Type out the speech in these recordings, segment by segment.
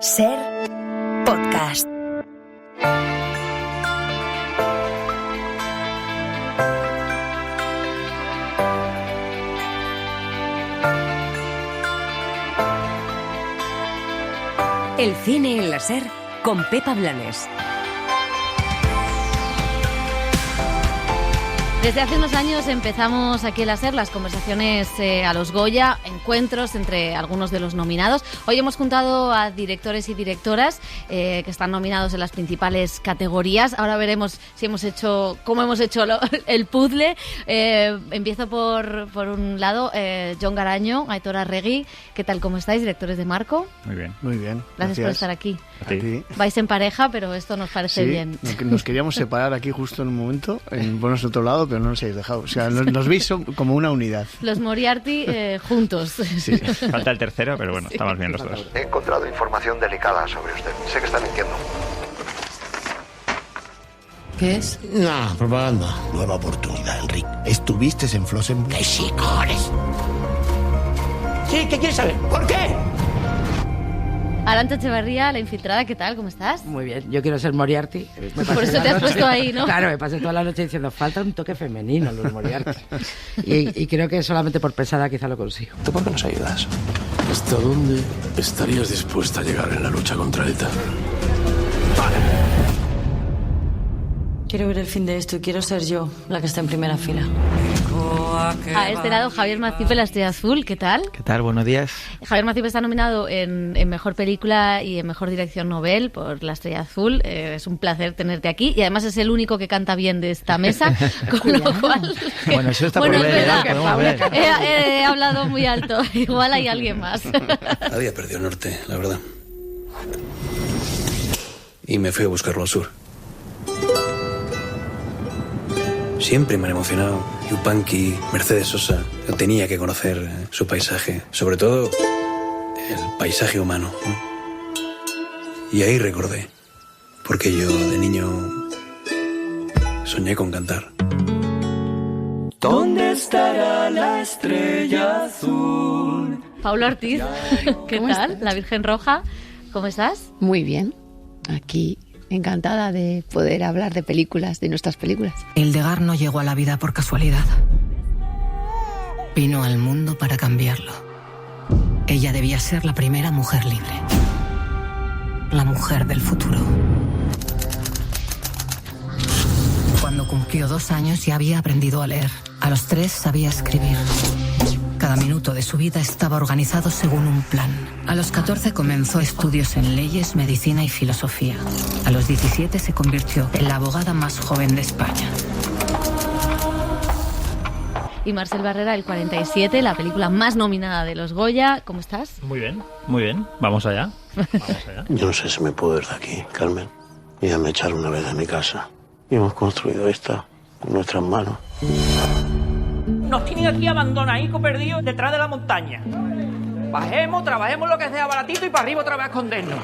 Ser Podcast. El cine en la Ser con Pepa Blanes. Desde hace unos años empezamos aquí en la SER las conversaciones a los Goya, encuentros entre algunos de los nominados. Hoy hemos juntado a directores y directoras que están nominados en las principales categorías. Ahora veremos cómo hemos hecho el puzzle. Empiezo por un lado, Jon Garaño, Aitor Arregui. ¿Qué tal, cómo estáis, directores de Marco? Muy bien. Muy bien. Gracias por estar aquí. A ti. Vais en pareja, pero esto nos parece bien. Nos queríamos separar aquí justo en un momento, ponernos a otro lado, pero no nos habéis dejado. O sea, nos veis como una unidad. Los Moriarty juntos. Sí, falta el tercero, pero bueno, estamos bien los dos. He encontrado información delicada sobre usted. Sé que está mintiendo. ¿Qué es? No, propaganda. Nueva oportunidad, Enrique. ¿Estuviste en Flossenburg? ¡Qué chicones! Sí, ¿qué quieres saber? ¿Por qué? Arantxa Echevarría, La Infiltrada, ¿qué tal? ¿Cómo estás? Muy bien, yo quiero ser Moriarty. Por eso te has puesto ahí, ¿no? Claro, me pasé toda la noche diciendo, falta un toque femenino en los Moriarty. y creo que solamente por pesada quizá lo consigo. ¿Tú por qué nos ayudas? ¿Hasta dónde estarías dispuesta a llegar en la lucha contra ETA? Quiero ver el fin de esto y quiero ser yo la que está en primera fila. A este lado, Javier Macipe, La Estrella Azul, ¿qué tal? ¿Qué tal? Buenos días. Javier Macipe está nominado en Mejor Película y en Mejor Dirección Nobel por La Estrella Azul. Es un placer tenerte aquí y además es el único que canta bien de esta mesa, con lo cual... Bueno, eso está por ver, podemos ver. He hablado muy alto, igual hay alguien más. Había perdido el norte, la verdad. Y me fui a buscarlo al sur. Siempre me han emocionado Yupanqui, Mercedes Sosa. Yo tenía que conocer su paisaje, sobre todo el paisaje humano. Y ahí recordé, porque yo de niño soñé con cantar. ¿Dónde estará la estrella azul? Paulo Ortiz, ¿qué tal? La Virgen Roja, ¿cómo estás? Muy bien, aquí encantada de poder hablar de películas, de nuestras películas. Hildegard no llegó a la vida por casualidad. Vino al mundo para cambiarlo. Ella debía ser la primera mujer libre. La mujer del futuro. Cuando cumplió 2 años ya había aprendido a leer. A los 3 sabía escribir. Cada minuto de su vida estaba organizado según un plan. A los 14 comenzó estudios en leyes, medicina y filosofía. A los 17 se convirtió en la abogada más joven de España. Y Marcel Barrera, el 47, la película más nominada de los Goya. ¿Cómo estás? Muy bien, muy bien. Vamos allá. Yo no sé si me puedo ir de aquí, Carmen. Y ya me echaron una vez de mi casa. Y hemos construido esta con nuestras manos. Nos tienen aquí abandonaditos, perdidos detrás de la montaña. Bajemos, trabajemos lo que sea baratito y para arriba otra vez a escondernos.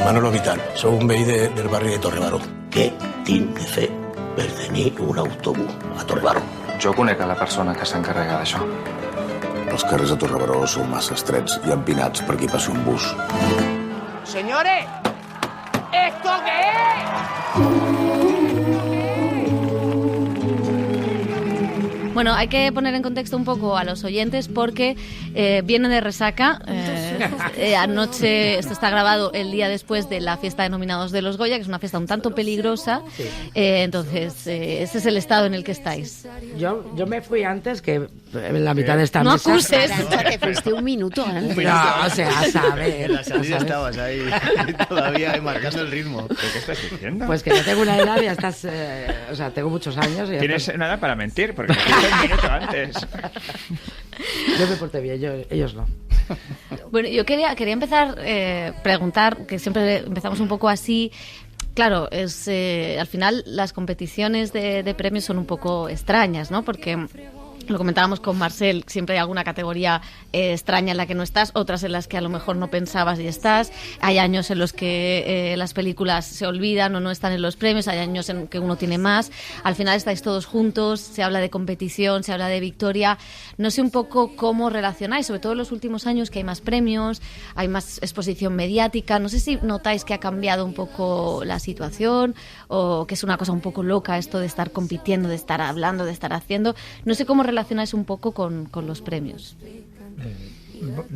Manolo Vital, soy un veí del barrio de Torrebaró. Què tinc de fer per tenir un autobús a Torrebaró? Jo conec a la persona que s'encarrega d'això. Els carrers a Torrebaró són massa estrets i empinats per aquí passi un bus. Señores, ¿esto qué es? Bueno, hay que poner en contexto un poco a los oyentes porque viene de resaca. Anoche, esto está grabado el día después de la fiesta de nominados de los Goya, que es una fiesta un tanto peligrosa. Sí. Entonces, ese es el estado en el que estáis. Yo me fui antes que en la mitad de esta no mesa. No acuses. Te fuiste un minuto antes. No, o sea, a saber. En la salida estabas ahí todavía marcando el ritmo. ¿Qué estás diciendo? Pues que yo tengo una edad, ya estás... o sea, tengo muchos años. Tienes nada para mentir, porque un minuto antes. Yo me porté bien, ellos no. Bueno, yo quería empezar preguntar, que siempre empezamos un poco así. Claro, al final las competiciones de premios son un poco extrañas, ¿no? Porque Lo comentábamos con Marcel, siempre hay alguna categoría extraña en la que no estás, otras en las que a lo mejor no pensabas y estás. Hay años en los que las películas se olvidan o no están en los premios, hay años en que uno tiene más. Al final estáis todos juntos, se habla de competición, se habla de victoria. No sé un poco cómo relacionáis, sobre todo en los últimos años que hay más premios, hay más exposición mediática. No sé si notáis que ha cambiado un poco la situación o que es una cosa un poco loca esto de estar compitiendo, de estar hablando, de estar haciendo. No sé cómo relacionáis un poco con los premios.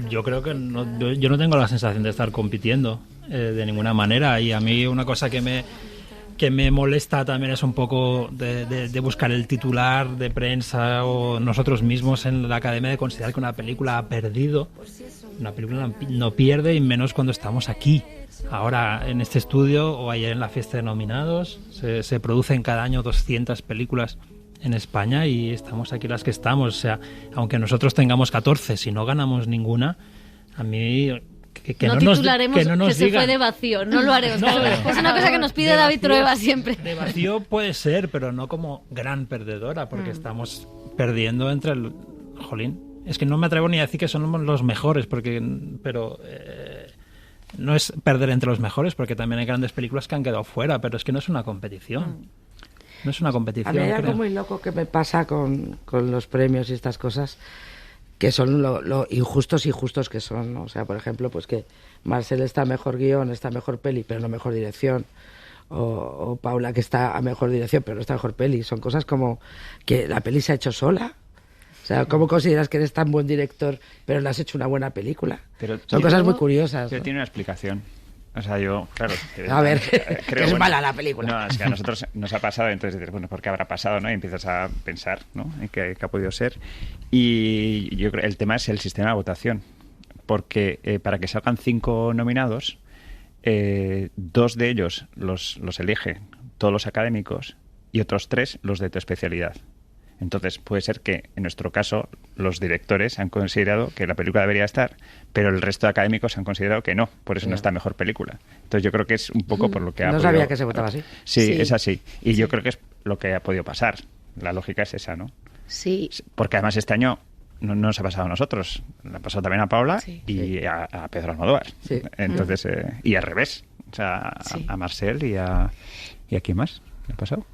Yo creo que yo no tengo la sensación de estar compitiendo de ninguna manera, y a mí una cosa que me molesta también es un poco de buscar el titular de prensa o nosotros mismos en la academia de considerar que una película ha perdido. Una película no pierde, y menos cuando estamos aquí. Ahora en este estudio o ayer en la fiesta de nominados se producen cada año 200 películas en España y estamos aquí las que estamos. O sea, aunque nosotros tengamos 14, si no ganamos ninguna, a mí que no titularemos que se fue de vacío, no lo haremos. Es una cosa que nos pide David Trueba siempre. De vacío puede ser, pero no como gran perdedora, porque estamos perdiendo entre el... Jolín, es que no me atrevo ni a decir que son los mejores, pero no es perder entre los mejores, porque también hay grandes películas que han quedado fuera, pero es que no es una competición. No es una competición. A mí hay algo muy loco que me pasa con los premios y estas cosas, que son lo injustos y justos que son, ¿no? O sea, por ejemplo, pues que Marcel está a mejor guión, está a mejor peli, pero no mejor dirección. O Paula, que está a mejor dirección, pero no está a mejor peli. Son cosas como que la peli se ha hecho sola. O sea, ¿cómo consideras que eres tan buen director, pero no has hecho una buena película? Son cosas muy curiosas. Pero tiene una explicación. O sea, yo, claro... A ver, creo, es mala la película. No, es que a nosotros nos ha pasado, entonces dices, bueno, ¿por qué habrá pasado? ¿No? Y empiezas a pensar, ¿no?, en qué ha podido ser. Y yo creo el tema es el sistema de votación. Porque para que salgan 5 nominados, 2 de ellos los elige todos los académicos y otros 3 los de tu especialidad. Entonces puede ser que en nuestro caso los directores han considerado que la película debería estar, pero el resto de académicos han considerado que no, por eso no está mejor película. Entonces yo creo que es un poco por lo que ha podido... No sabía que se votaba así. Sí, es así. Y yo creo que es lo que ha podido pasar. La lógica es esa, ¿no? Sí. Porque además este año no nos ha pasado a nosotros, le ha pasado también a Paula y a Pedro Almodóvar. Sí. Entonces, y al revés, o sea, a Marcel y a quién más le ha pasado.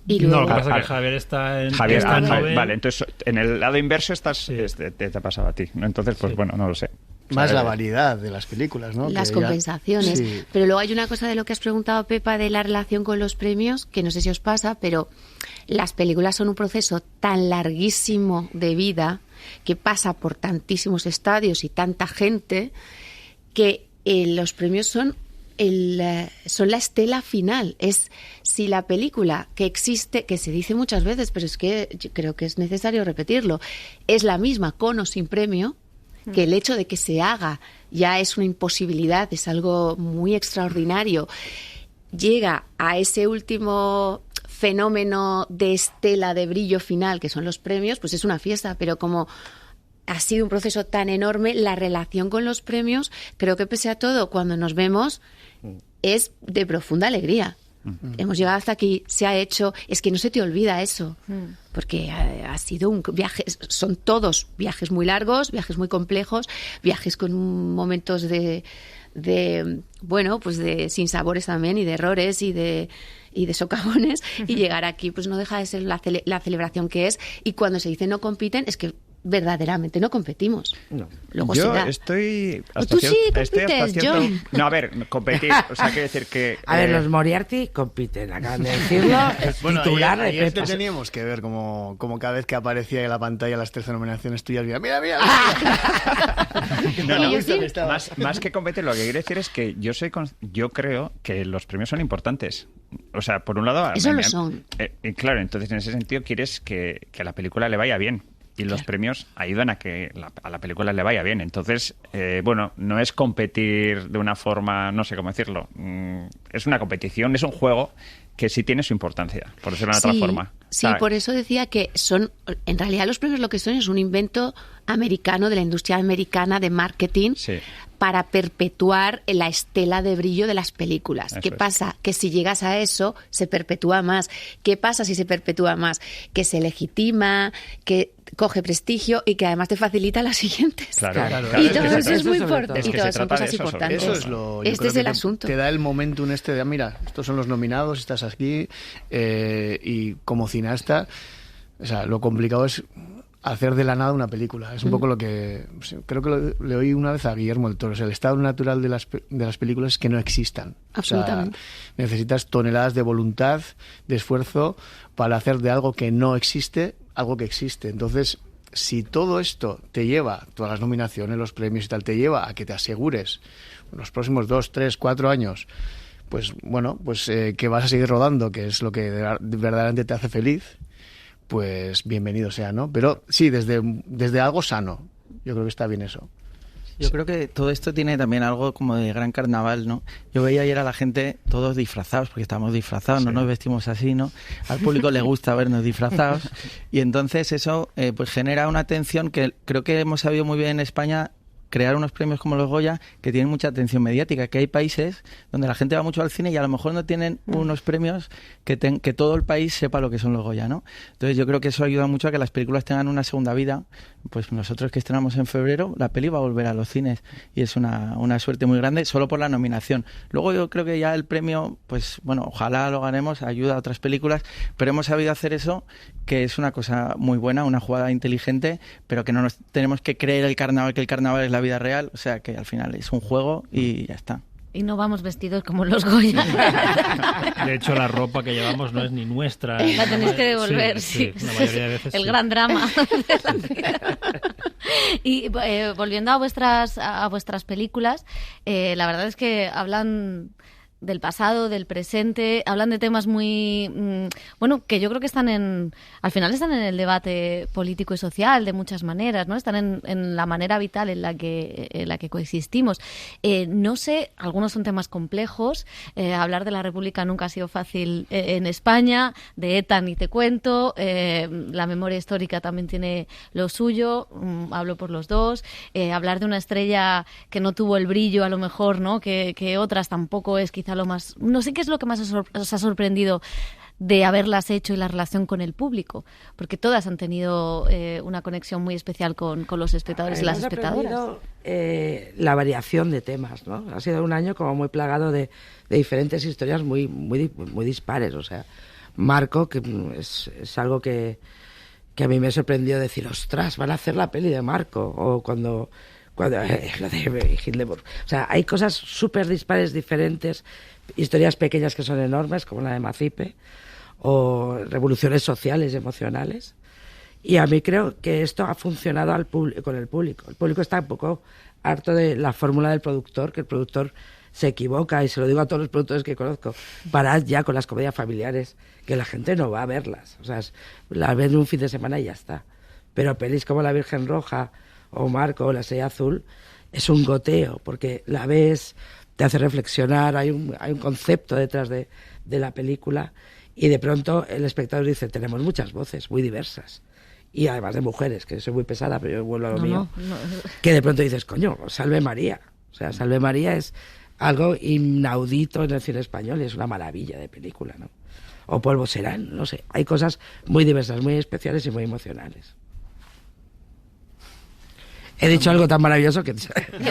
Y luego, no, lo que pasa es que Javier está en... Javier, vale, entonces en el lado inverso te ha pasado a ti, ¿no? Entonces, pues bueno, no lo sé. Más la variedad de las películas, ¿no? Las compensaciones. Sí. Pero luego hay una cosa de lo que has preguntado, Pepa, de la relación con los premios, que no sé si os pasa, pero las películas son un proceso tan larguísimo de vida, que pasa por tantísimos estadios y tanta gente, que los premios son la estela final. Es si la película que existe, que se dice muchas veces, pero es que yo creo que es necesario repetirlo, es la misma con o sin premio, que el hecho de que se haga ya es una imposibilidad, es algo muy extraordinario. Llega a ese último fenómeno de estela, de brillo final, que son los premios, pues es una fiesta, pero como ha sido un proceso tan enorme, la relación con los premios, creo que pese a todo, cuando nos vemos, es de profunda alegría. Hemos llegado hasta aquí, se ha hecho, es que no se te olvida eso, porque ha sido un viaje, son todos viajes muy largos, viajes muy complejos, viajes con momentos de bueno, pues de sinsabores también, y de errores y de socavones, y llegar aquí pues no deja de ser la celebración que es, y cuando se dice no compiten, es que verdaderamente no competimos. No. Luego yo será. estoy... Tú sí compites, John. No, a ver, competir, o sea, quiere decir que... A ver, los Moriarty compiten, acaban de decirlo, es bueno, titular. Ayer te teníamos que ver como cada vez que aparecía en la pantalla las 13 nominaciones tuyas, mira. Más que competir, lo que quiere decir es que yo creo que los premios son importantes. O sea, por un lado... Eso lo son. Claro, entonces en ese sentido quieres que a la película le vaya bien. Y los premios ayudan a que a la película le vaya bien. Entonces, bueno, no es competir de una forma, no sé cómo decirlo. Es una competición, es un juego que sí tiene su importancia, por decirlo de otra forma. Sí, por eso decía que son, en realidad los premios lo que son es un invento americano, de la industria americana de marketing, para perpetuar la estela de brillo de las películas. ¿Qué pasa? Que si llegas a eso, se perpetúa más. ¿Qué pasa si se perpetúa más? Que se legitima, que coge prestigio y que además te facilita las siguientes. Claro. Y todo eso es muy importante. Y todas son cosas importantes. Eso es lo, este es el asunto. Te da el momentum de, mira, estos son los nominados, estás aquí, y como cineasta, o sea, lo complicado es hacer de la nada una película. Es un poco lo que... Creo que le oí una vez a Guillermo del Toro. O sea, el estado natural de las películas es que no existan. Absolutamente. O sea, necesitas toneladas de voluntad, de esfuerzo, para hacer de algo que no existe, algo que existe. Entonces, si todo esto te lleva, todas las nominaciones, los premios y tal, te lleva a que te asegures en los próximos 2, 3, 4 años, pues bueno, pues que vas a seguir rodando, que es lo que verdaderamente te hace feliz, pues bienvenido sea, ¿no? Pero sí, desde algo sano. Yo creo que está bien eso. Yo creo que todo esto tiene también algo como de gran carnaval, ¿no? Yo veía ayer a la gente todos disfrazados, porque estamos disfrazados, no nos vestimos así, ¿no? Al público le gusta vernos disfrazados y entonces eso pues genera una atención que creo que hemos sabido muy bien en España crear unos premios como los Goya que tienen mucha atención mediática, que hay países donde la gente va mucho al cine y a lo mejor no tienen unos premios que todo el país sepa lo que son los Goya, ¿no? Entonces yo creo que eso ayuda mucho a que las películas tengan una segunda vida. Pues nosotros que estrenamos en febrero, la peli va a volver a los cines y es una suerte muy grande solo por la nominación. Luego yo creo que ya el premio, pues bueno, ojalá lo ganemos, ayuda a otras películas, pero hemos sabido hacer eso, que es una cosa muy buena, una jugada inteligente, pero que no nos tenemos que creer que el carnaval es la vida real, o sea que al final es un juego y ya está. Y no vamos vestidos como los Goya. De hecho, la ropa que llevamos no es ni nuestra. La tenéis que devolver, sí. La mayoría de veces el gran drama de la vida. Y volviendo a vuestras películas, la verdad es que hablan del pasado, del presente, hablan de temas muy, bueno, que yo creo que al final están en el debate político y social de muchas maneras, ¿no? Están en la manera vital en la que coexistimos. No sé, algunos son temas complejos. Hablar de la República nunca ha sido fácil en España, de ETA ni te cuento, la memoria histórica también tiene lo suyo, hablo por los dos. Hablar de una estrella que no tuvo el brillo, a lo mejor, ¿no? Que otras tampoco es quizá lo más... No sé qué es lo que más os ha sorprendido de haberlas hecho y la relación con el público, porque todas han tenido una conexión muy especial con los espectadores y las espectadoras. La variación de temas, ¿no? Ha sido un año como muy plagado de diferentes historias muy dispares. O sea, Marco, que es algo que a mí me sorprendió decir, ostras, van a hacer la peli de Marco, o cuando lo de Hindenburg. O sea, hay cosas súper dispares, diferentes, historias pequeñas que son enormes, como la de Macipe, o revoluciones sociales y emocionales. Y a mí creo que esto ha funcionado con el público. El público está un poco harto de la fórmula del productor, que el productor se equivoca, y se lo digo a todos los productores que conozco, parad ya con las comedias familiares, que la gente no va a verlas. O sea, las ven un fin de semana y ya está. Pero pelis como La Virgen Roja, o Marco, o La Estrella Azul, es un goteo, porque la ves, te hace reflexionar, hay un concepto detrás de la película, y de pronto el espectador dice, tenemos muchas voces, muy diversas, y además de mujeres, que soy muy pesada, pero yo vuelvo a lo mío, que de pronto dices, coño, Salve María. O sea, Salve María es algo inaudito en el cine español, y es una maravilla de película, ¿no? O Polvo Serán, no sé, hay cosas muy diversas, muy especiales y muy emocionales. He dicho algo tan maravilloso que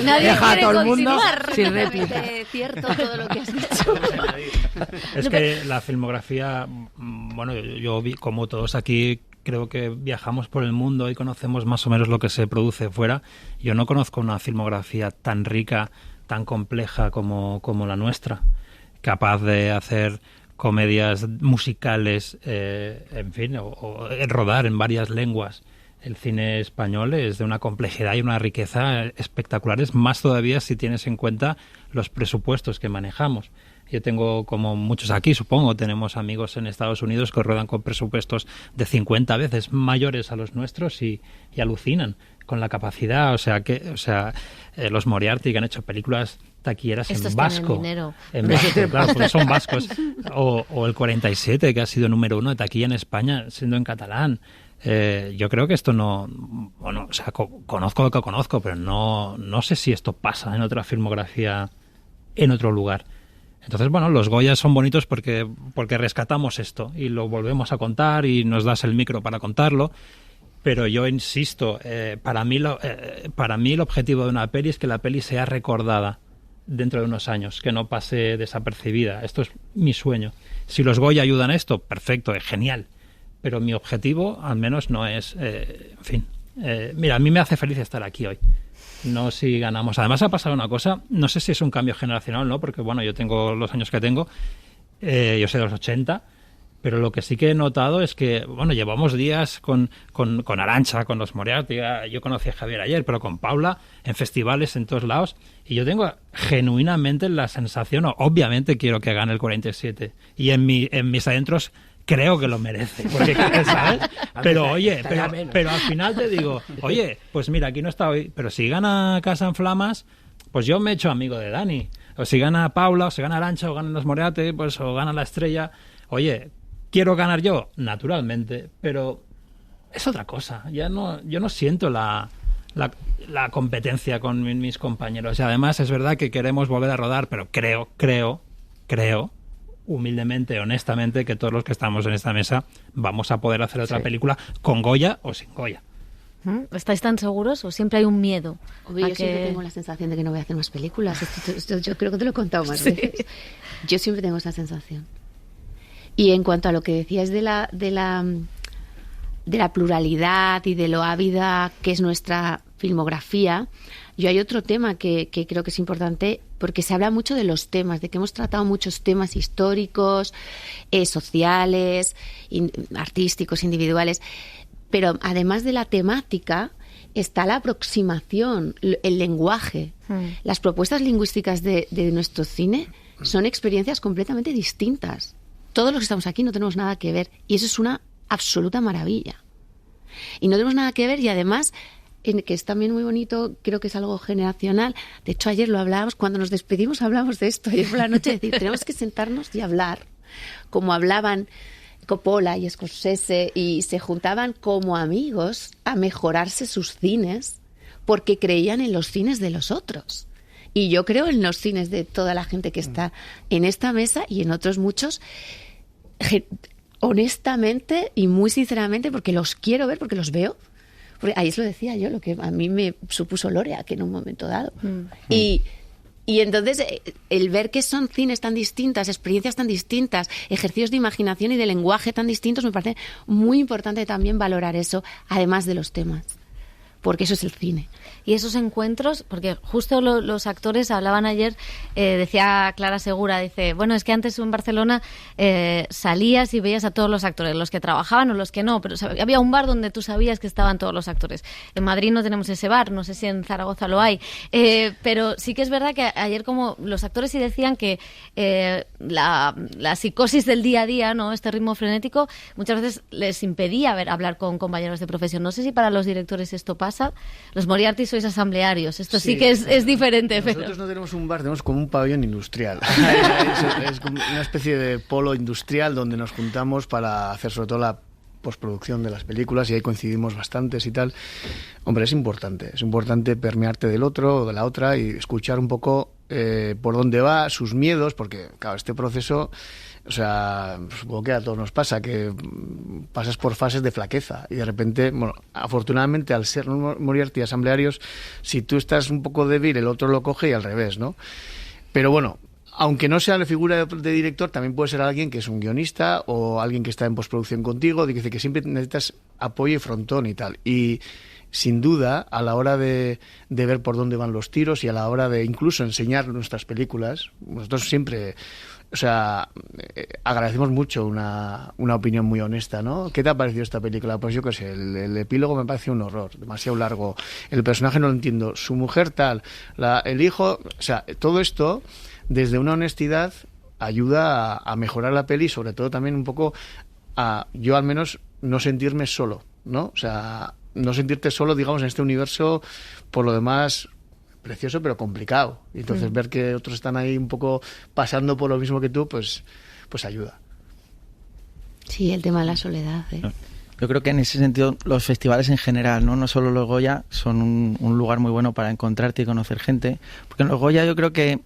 nadie deja a todo el mundo sin réplica. Cierto todo lo que has dicho. Es que la filmografía, bueno, yo vi, como todos aquí, creo que viajamos por el mundo y conocemos más o menos lo que se produce fuera. Yo no conozco una filmografía tan rica, tan compleja como la nuestra, capaz de hacer comedias musicales, en fin, o rodar en varias lenguas. El cine español es de una complejidad y una riqueza espectaculares, más todavía si tienes en cuenta los presupuestos que manejamos. Yo tengo, como muchos aquí, supongo, tenemos amigos en Estados Unidos que ruedan con presupuestos de 50 veces mayores a los nuestros y alucinan con la capacidad. O sea, los Moriarty, que han hecho películas taquilleras en vasco. En vasco, claro, porque son vascos. O el 47, que ha sido número 1 de taquilla en España, siendo en catalán. Yo creo que esto no... Bueno, o sea, conozco lo que conozco, pero no sé si esto pasa en otra filmografía en otro lugar. Entonces, bueno, los Goyas son bonitos porque rescatamos esto y lo volvemos a contar y nos das el micro para contarlo. Pero yo insisto, para mí el objetivo de una peli es que la peli sea recordada dentro de unos años, que no pase desapercibida. Esto es mi sueño. Si los Goya ayudan a esto, perfecto, es genial. Pero mi objetivo, al menos, no es... en fin, mira, a mí me hace feliz estar aquí hoy. No si ganamos. Además ha pasado una cosa, no sé si es un cambio generacional, ¿no? Porque, bueno, yo tengo los años que tengo, yo soy de los 80, pero lo que sí que he notado es que, bueno, llevamos días con Arantxa, con los Moriarty, yo conocí a Javier ayer, pero con Paula, en festivales en todos lados, y yo tengo genuinamente la sensación, obviamente quiero que gane el 47, y en mis adentros creo que lo merece, porque, ¿sabes? Pero oye, pero al final te digo, oye, pues mira, aquí no está hoy, pero si gana Casa en Flamas, pues yo me he hecho amigo de Dani, o si gana Paula, o si gana Arantxa, o ganan los Moriarty, pues o gana La Estrella, oye, ¿quiero ganar yo? Naturalmente, pero es otra cosa. Yo no siento la competencia con mis compañeros. Y además es verdad que queremos volver a rodar, pero creo, humildemente, honestamente, que todos los que estamos en esta mesa vamos a poder hacer otra película con Goya o sin Goya. ¿Estáis tan seguros o siempre hay un miedo? Yo siempre tengo la sensación de que no voy a hacer más películas. Esto yo creo que te lo he contado más veces. Yo siempre tengo esa sensación. Y en cuanto a lo que decías de la pluralidad y de lo ávida que es nuestra filmografía, yo hay otro tema que creo que es importante, porque se habla mucho de los temas, de que hemos tratado muchos temas históricos, sociales, artísticos, individuales, pero además de la temática está la aproximación, el lenguaje. Las propuestas lingüísticas de nuestro cine son experiencias completamente distintas. Todos los que estamos aquí no tenemos nada que ver, y eso es una absoluta maravilla. Y no tenemos nada que ver, y además, que es también muy bonito, creo que es algo generacional. De hecho, ayer lo hablábamos, cuando nos despedimos hablamos de esto, ayer por la noche, decir, tenemos que sentarnos y hablar, como hablaban Coppola y Scorsese, y se juntaban como amigos a mejorarse sus cines, porque creían en los cines de los otros. Y yo creo en los cines de toda la gente que está en esta mesa y en otros muchos, honestamente y muy sinceramente, porque los quiero ver, porque los veo. Porque ahí os lo decía yo, lo que a mí me supuso Lorea, que en un momento dado. Y entonces el ver que son cines tan distintas, experiencias tan distintas, ejercicios de imaginación y de lenguaje tan distintos, me parece muy importante también valorar eso, además de los temas. Porque eso es el cine. Y esos encuentros, porque justo los actores hablaban ayer, decía Clara Segura, dice, bueno, es que antes en Barcelona salías y veías a todos los actores, los que trabajaban o los que no, pero había un bar donde tú sabías que estaban todos los actores. En Madrid no tenemos ese bar, no sé si en Zaragoza lo hay, pero sí que es verdad que ayer como los actores sí decían que la psicosis del día a día, ¿no? Este ritmo frenético, muchas veces les impedía hablar con compañeros de profesión. No sé si para los directores esto pasa. Los Moriarty sois asamblearios. Esto sí que es diferente. Nosotros no tenemos un bar, tenemos como un pabellón industrial. Es como una especie de polo industrial donde nos juntamos para hacer sobre todo la postproducción de las películas, y ahí coincidimos bastantes y tal. Hombre, es importante permearte del otro o de la otra y escuchar un poco por dónde va, sus miedos, porque claro, este proceso, o sea, supongo que a todos nos pasa, que pasas por fases de flaqueza y de repente, bueno, afortunadamente al ser Moriarty asamblearios, si tú estás un poco débil, el otro lo coge y al revés, ¿no? Pero bueno, aunque no sea la figura de director, también puede ser alguien que es un guionista o alguien que está en postproducción contigo, dice que siempre necesitas apoyo y frontón y tal. Y sin duda, a la hora de ver por dónde van los tiros y a la hora de incluso enseñar nuestras películas, nosotros siempre, o sea, agradecemos mucho una opinión muy honesta, ¿no? ¿Qué te ha parecido esta película? Pues yo qué sé, el epílogo me parece un horror, demasiado largo, el personaje no lo entiendo, su mujer tal, el hijo, o sea, todo esto desde una honestidad ayuda a mejorar la peli, y sobre todo también un poco a, yo al menos, no sentirme solo, ¿no? O sea, no sentirte solo, digamos, en este universo, por lo demás, precioso, pero complicado. Y entonces ver que otros están ahí un poco pasando por lo mismo que tú, pues ayuda. Sí, el tema de la soledad, ¿eh? Yo creo que en ese sentido los festivales en general, no solo los Goya, son un lugar muy bueno para encontrarte y conocer gente, porque en los Goya yo creo que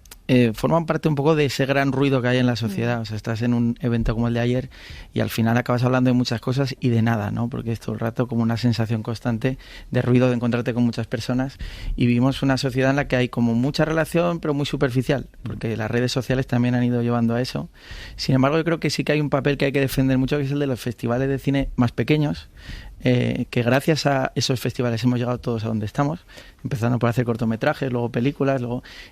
forman parte un poco de ese gran ruido que hay en la sociedad. O sea, estás en un evento como el de ayer y al final acabas hablando de muchas cosas y de nada, ¿no? Porque es todo el rato como una sensación constante de ruido, de encontrarte con muchas personas, y vivimos una sociedad en la que hay como mucha relación pero muy superficial, porque las redes sociales también han ido llevando a eso. Sin embargo, yo creo que sí que hay un papel que hay que defender mucho, que es el de los festivales de cine más pequeños, que gracias a esos festivales hemos llegado todos a donde estamos, empezando por hacer cortometrajes, luego películas,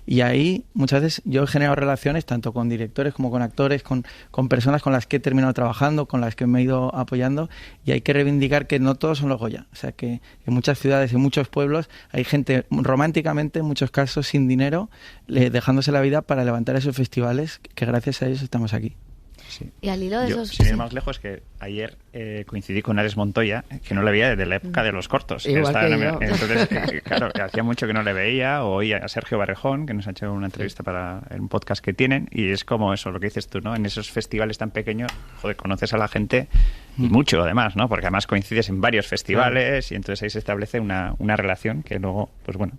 y ahí muchas veces yo he generado relaciones tanto con directores como con actores, con personas con las que he terminado trabajando, con las que me he ido apoyando, y hay que reivindicar que no todos son los Goya. O sea, que en muchas ciudades, en muchos pueblos, hay gente románticamente, en muchos casos sin dinero, dejándose la vida para levantar esos festivales, que gracias a ellos estamos aquí. Sí. Y al hilo de yo, esos... sin ir más lejos, que ayer coincidí con Ares Montoya, que no le veía desde la época de los cortos. Igual que yo. Entonces, claro, que hacía mucho que no le veía, o oía a Sergio Barrejón, que nos ha hecho una entrevista para un podcast que tienen, y es como eso, lo que dices tú, ¿no? En esos festivales tan pequeños, joder, conoces a la gente, y mucho además, ¿no? Porque además coincides en varios festivales, y entonces ahí se establece una relación que luego, pues bueno,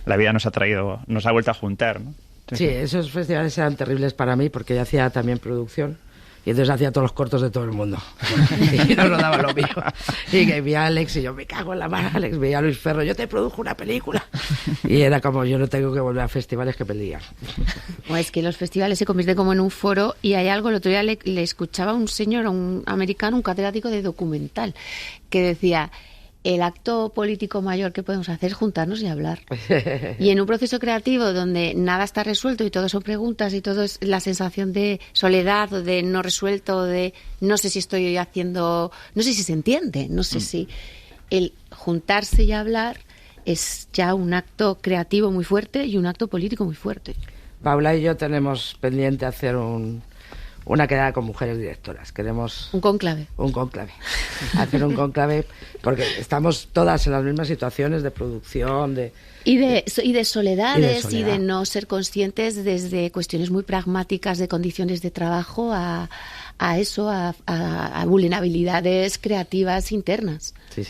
la vida nos ha vuelto a juntar, ¿no? Sí, esos festivales eran terribles para mí porque yo hacía también producción y entonces hacía todos los cortos de todo el mundo y yo rodaba lo mío y que vi a Alex y yo me cago en la mano, Alex, veía a Luis Ferro, yo te produjo una película, y era como yo no tengo que volver a festivales que perdía. O es que los festivales se convierten como en un foro, y hay algo, el otro día le escuchaba a un señor, a un americano, un catedrático de documental, que decía: el acto político mayor que podemos hacer es juntarnos y hablar. Y en un proceso creativo donde nada está resuelto y todo son preguntas y todo es la sensación de soledad o de no resuelto, de no sé si estoy haciendo, no sé si se entiende, no sé si el juntarse y hablar es ya un acto creativo muy fuerte y un acto político muy fuerte. Paula y yo tenemos pendiente hacer una quedada con mujeres directoras. Queremos... Un conclave. Hacer un conclave, porque estamos todas en las mismas situaciones de producción, Y de soledades y de no ser conscientes desde cuestiones muy pragmáticas de condiciones de trabajo a vulnerabilidades creativas internas. Sí.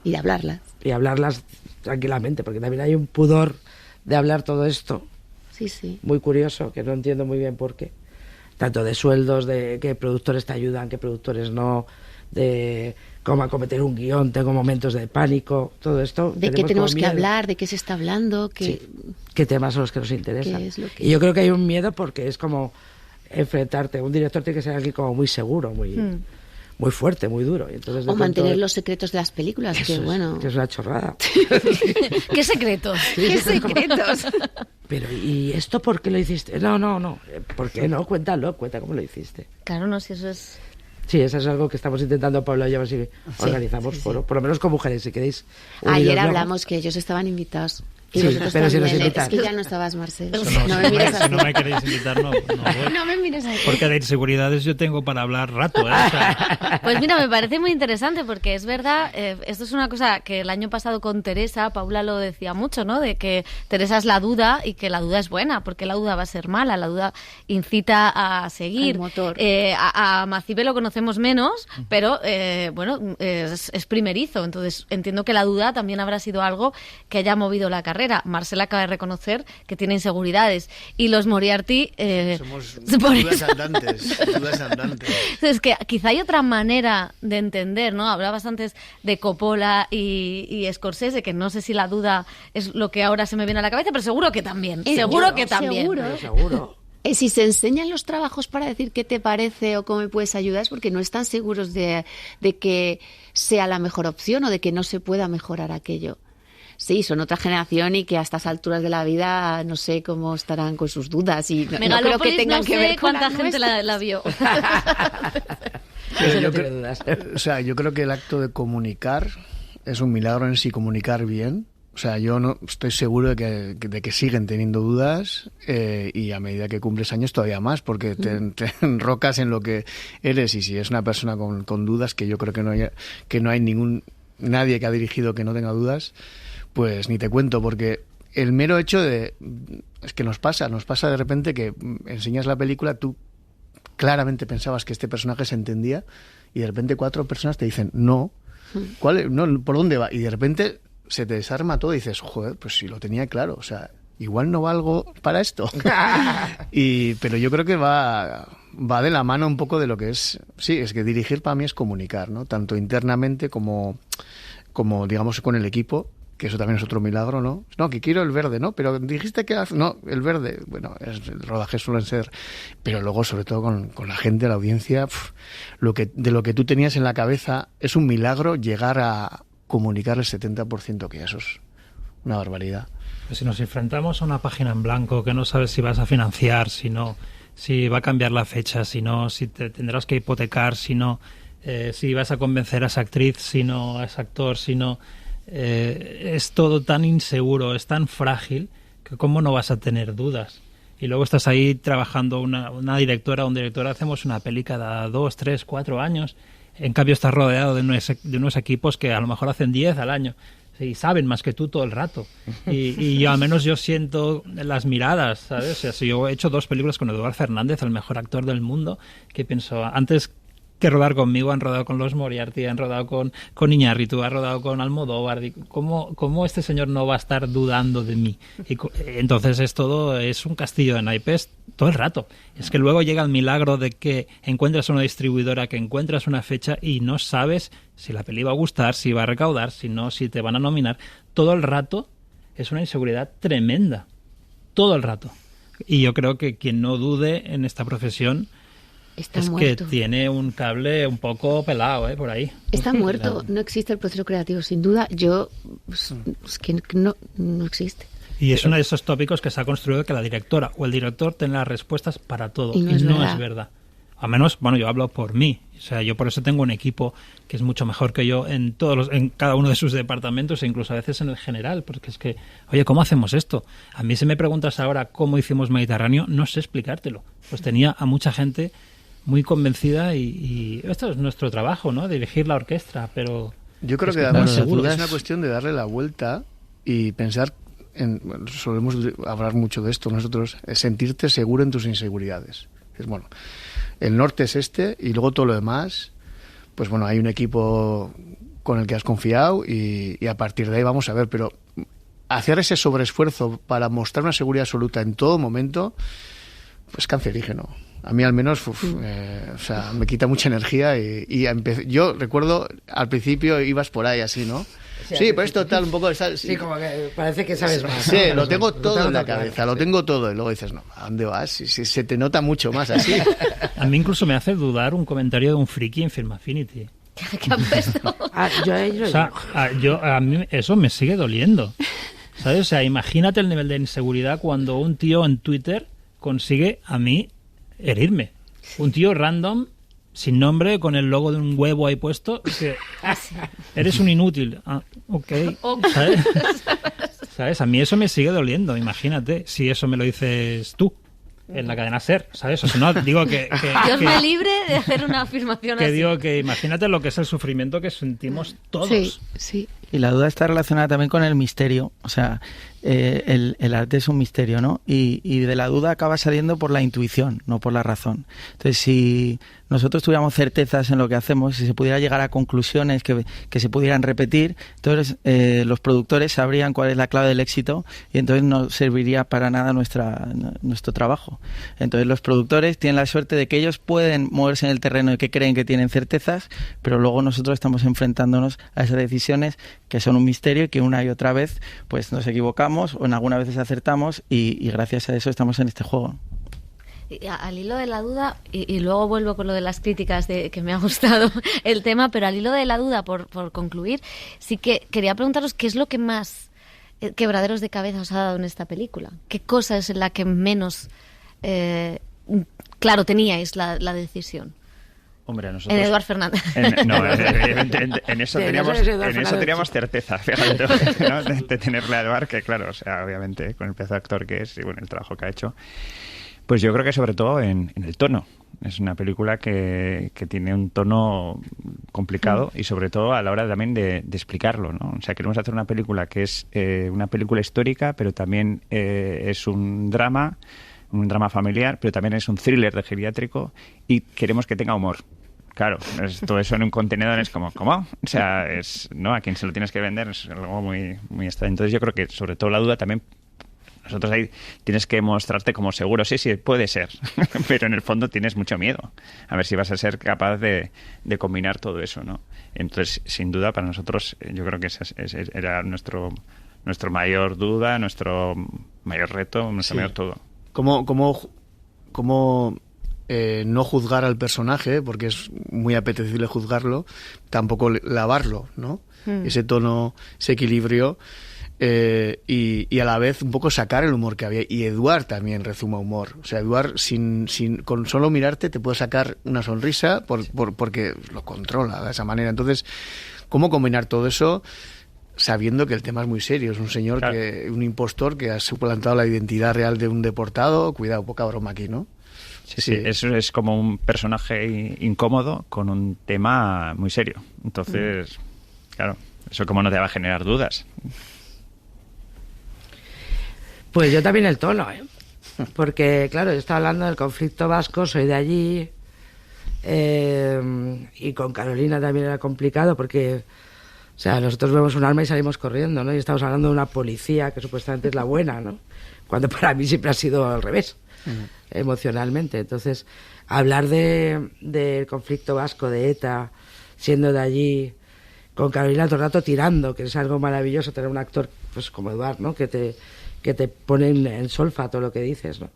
Y de hablarlas. Y hablarlas tranquilamente, porque también hay un pudor de hablar todo esto. Sí. Muy curioso, que no entiendo muy bien por qué. Tanto de sueldos, de qué productores te ayudan, qué productores no, de cómo acometer un guión, tengo momentos de pánico, todo esto. De qué tenemos que hablar, de qué se está hablando, qué temas son los que nos interesan. Y yo creo que hay un miedo porque es como enfrentarte. Un director tiene que ser alguien como muy seguro, muy fuerte, muy duro. Y entonces, o mantener los secretos de las películas, que bueno... Que es una chorrada. ¿Qué secretos? ¿Qué secretos? Pero, ¿y esto por qué lo hiciste? No. ¿Por qué no? Cuenta cómo lo hiciste. Claro, no, si eso es... Sí, eso es algo que estamos intentando, Paula y yo, a ver si organizamos foro. Por lo menos con mujeres, si queréis. Ayer hablamos que ellos estaban invitados. Y vosotros pero también. si nos invitan. Es que ya no estabas, Marcel. Si no me queréis invitar, no voy. No me mires así. Porque de inseguridades yo tengo para hablar rato, ¿eh? O sea... Pues mira, me parece muy interesante porque es verdad, esto es una cosa que el año pasado con Teresa, Paula lo decía mucho, ¿no? De que Teresa es la duda y que la duda es buena, porque la duda va a ser mala, la duda incita a seguir. El motor. A Macibe lo conocemos menos, pero bueno, es primerizo, entonces entiendo que la duda también habrá sido algo que haya movido la carrera. Marcela acaba de reconocer que tiene inseguridades y los Moriarty somos dudas andantes. Es que quizá hay otra manera de entender, ¿no? Hablabas antes de Coppola y Scorsese, que no sé si la duda es lo que ahora se me viene a la cabeza, pero seguro que también. Seguro. Si se enseñan los trabajos para decir qué te parece o cómo me puedes ayudar, es porque no están seguros de que sea la mejor opción o de que no se pueda mejorar aquello. Sí, son otra generación y que a estas alturas de la vida no sé cómo estarán con sus dudas y no creo que tengan que ver con cuánta gente la vio. Yo creo que el acto de comunicar es un milagro en sí, comunicar bien. O sea, yo no estoy seguro de que siguen teniendo dudas y a medida que cumples años todavía más, porque te enrocas en lo que eres, y si es una persona con dudas, que yo creo que no hay nadie que ha dirigido que no tenga dudas, pues ni te cuento, porque el mero hecho es que nos pasa de repente que enseñas la película, tú claramente pensabas que este personaje se entendía y de repente 4 personas te dicen no, no, ¿por dónde va? Y de repente se te desarma todo y dices, joder, pues si lo tenía claro, o sea, igual no valgo para esto. Pero yo creo que va de la mano un poco de lo que es, sí, es que dirigir para mí es comunicar, ¿no? Tanto internamente como digamos con el equipo, que eso también es otro milagro, ¿no? No, que quiero el verde, ¿no? Pero dijiste que... No, el verde, bueno, el rodaje suelen ser... Pero luego, sobre todo con la gente, la audiencia, de lo que tú tenías en la cabeza, es un milagro llegar a comunicar el 70%, que eso es una barbaridad. Pues si nos enfrentamos a una página en blanco, que no sabes si vas a financiar, si no, si va a cambiar la fecha, si no, si te tendrás que hipotecar, si no, si vas a convencer a esa actriz, si no, a ese actor, si no... es todo tan inseguro, es tan frágil, que cómo no vas a tener dudas. Y luego estás ahí trabajando una directora o un director, hacemos una peli cada 2, 3, 4 años. En cambio estás rodeado de unos equipos que a lo mejor hacen 10 al año y saben más que tú todo el rato. Y yo, al menos yo siento las miradas, ¿sabes? O sea, si yo he hecho 2 películas con Eduard Fernández, el mejor actor del mundo, que pienso, antes que rodar conmigo, han rodado con los Moriarty, han rodado con Iñárritu, han rodado con Almodóvar. ¿Cómo este señor no va a estar dudando de mí? Entonces es un castillo de naipes todo el rato. Es que luego llega el milagro de que encuentras una distribuidora, que encuentras una fecha y no sabes si la peli va a gustar, si va a recaudar, si no, si te van a nominar. Todo el rato es una inseguridad tremenda. Todo el rato. Y yo creo que quien no dude en esta profesión está es muerto. Que tiene un cable un poco pelado, por ahí. Está muerto. No existe el proceso creativo, sin duda. Es que no existe. Y es uno de esos tópicos que se ha construido, que la directora o el director tiene las respuestas para todo. Y no es verdad. A menos, bueno, yo hablo por mí. O sea, yo por eso tengo un equipo que es mucho mejor que yo en cada uno de sus departamentos e incluso a veces en el general, porque es que, oye, ¿cómo hacemos esto? A mí si me preguntas ahora cómo hicimos Mediterráneo, no sé explicártelo. Pues tenía a mucha gente muy convencida y esto es nuestro trabajo, ¿no? Dirigir la orquesta, pero... Yo creo que además es una cuestión de darle la vuelta y pensar solemos hablar mucho de esto nosotros, es sentirte seguro en tus inseguridades. Es bueno, el norte es este y luego todo lo demás, pues bueno, hay un equipo con el que has confiado y a partir de ahí vamos a ver, pero hacer ese sobreesfuerzo para mostrar una seguridad absoluta en todo momento, pues cancerígeno. A mí al menos, o sea, me quita mucha energía y yo recuerdo al principio ibas por ahí así, ¿no? Sí, pues esto tal, un poco... Sí, como que parece que sabes más. Sí, ¿no? Lo tengo todo en la cabeza, lo tengo todo. Y luego dices, no, ¿a dónde vas? Si se te nota mucho más así. A mí incluso me hace dudar un comentario de un friki en Film Affinity. ¿Qué han puesto? A mí eso me sigue doliendo. ¿Sabes? O sea, imagínate el nivel de inseguridad cuando un tío en Twitter consigue a mí herirme. Un tío random, sin nombre, con el logo de un huevo ahí puesto, que eres un inútil. Ah, ok. ¿Sabes? ¿Sabes? A mí eso me sigue doliendo. Imagínate si eso me lo dices tú en la cadena SER, ¿sabes? O sea, no digo que Dios me libre de hacer una afirmación que así. Digo que imagínate lo que es el sufrimiento que sentimos todos. Sí, sí. Y la duda está relacionada también con el misterio. O sea, el arte es un misterio, ¿no? Y de la duda acaba saliendo por la intuición, no por la razón. Entonces, si nosotros tuviéramos certezas en lo que hacemos, si se pudiera llegar a conclusiones que se pudieran repetir, entonces los productores sabrían cuál es la clave del éxito y entonces no serviría para nada nuestro trabajo. Entonces los productores tienen la suerte de que ellos pueden moverse en el terreno y que creen que tienen certezas, pero luego nosotros estamos enfrentándonos a esas decisiones que son un misterio y que una y otra vez pues nos equivocamos o en algunas veces acertamos y gracias a eso estamos en este juego. Al hilo de la duda, y luego vuelvo con lo de las críticas de que me ha gustado el tema, pero al hilo de la duda, por concluir, sí que quería preguntaros qué es lo que más quebraderos de cabeza os ha dado en esta película. ¿Qué cosa es la que menos claro teníais la decisión? Hombre, nosotros... En Eduard Fernández. En eso teníamos certeza, fíjate, ¿no? de tenerle a Eduard, que claro, o sea, obviamente, con el pedazo de actor que es y bueno, el trabajo que ha hecho. Pues yo creo que sobre todo en el tono. Es una película que tiene un tono complicado y sobre todo a la hora también de explicarlo, ¿no? O sea, queremos hacer una película que es una película histórica, pero también es un drama familiar, pero también es un thriller de geriátrico y queremos que tenga humor. Claro, todo eso en un contenedor es como, ¿cómo? O sea, ¿no? A quien se lo tienes que vender es algo muy, muy extraño. Entonces yo creo que sobre todo la duda también, nosotros ahí tienes que mostrarte como seguro. Sí, puede ser, pero en el fondo tienes mucho miedo. A ver si vas a ser capaz de combinar todo eso, ¿no? Entonces, sin duda, para nosotros, yo creo que ese era nuestro mayor duda, nuestro mayor reto, nuestro mayor todo. ¿Cómo no juzgar al personaje, porque es muy apetecible juzgarlo, tampoco lavarlo, ¿no? Ese tono, ese equilibrio, y a la vez un poco sacar el humor que había. Y Eduard también rezuma humor. O sea, Eduard, con solo mirarte, te puede sacar una sonrisa porque lo controla de esa manera. Entonces, ¿cómo combinar todo eso sabiendo que el tema es muy serio? Es un señor, claro, un impostor que ha suplantado la identidad real de un deportado. Cuidado, poca broma aquí, ¿no? Sí, eso es como un personaje incómodo con un tema muy serio. Entonces, claro, eso cómo no te va a generar dudas. Pues yo también el tono, porque claro, yo estaba hablando del conflicto vasco, soy de allí, y con Carolina también era complicado porque, o sea, nosotros vemos un arma y salimos corriendo, ¿no? Y estamos hablando de una policía que supuestamente es la buena, ¿no? Cuando para mí siempre ha sido al revés. Emocionalmente. Entonces, hablar del conflicto vasco, de ETA, siendo de allí, con Carolina todo el rato tirando, que es algo maravilloso tener un actor pues como Eduard, ¿no? Que te pone en solfa todo lo que dices, ¿no?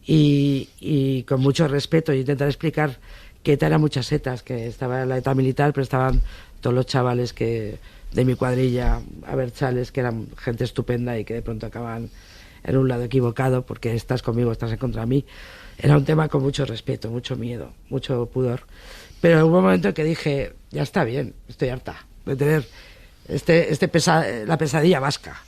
Y con mucho respeto, y intentar explicar que ETA era muchas ETAs, que estaba la ETA militar, pero estaban todos los chavales de mi cuadrilla, abertzales, que eran gente estupenda y que de pronto acaban en un lado equivocado porque estás conmigo, estás en contra de mí. Era un tema con mucho respeto, mucho miedo, mucho pudor. Pero hubo un momento en que dije, ya está bien, estoy harta de tener la pesadilla vasca,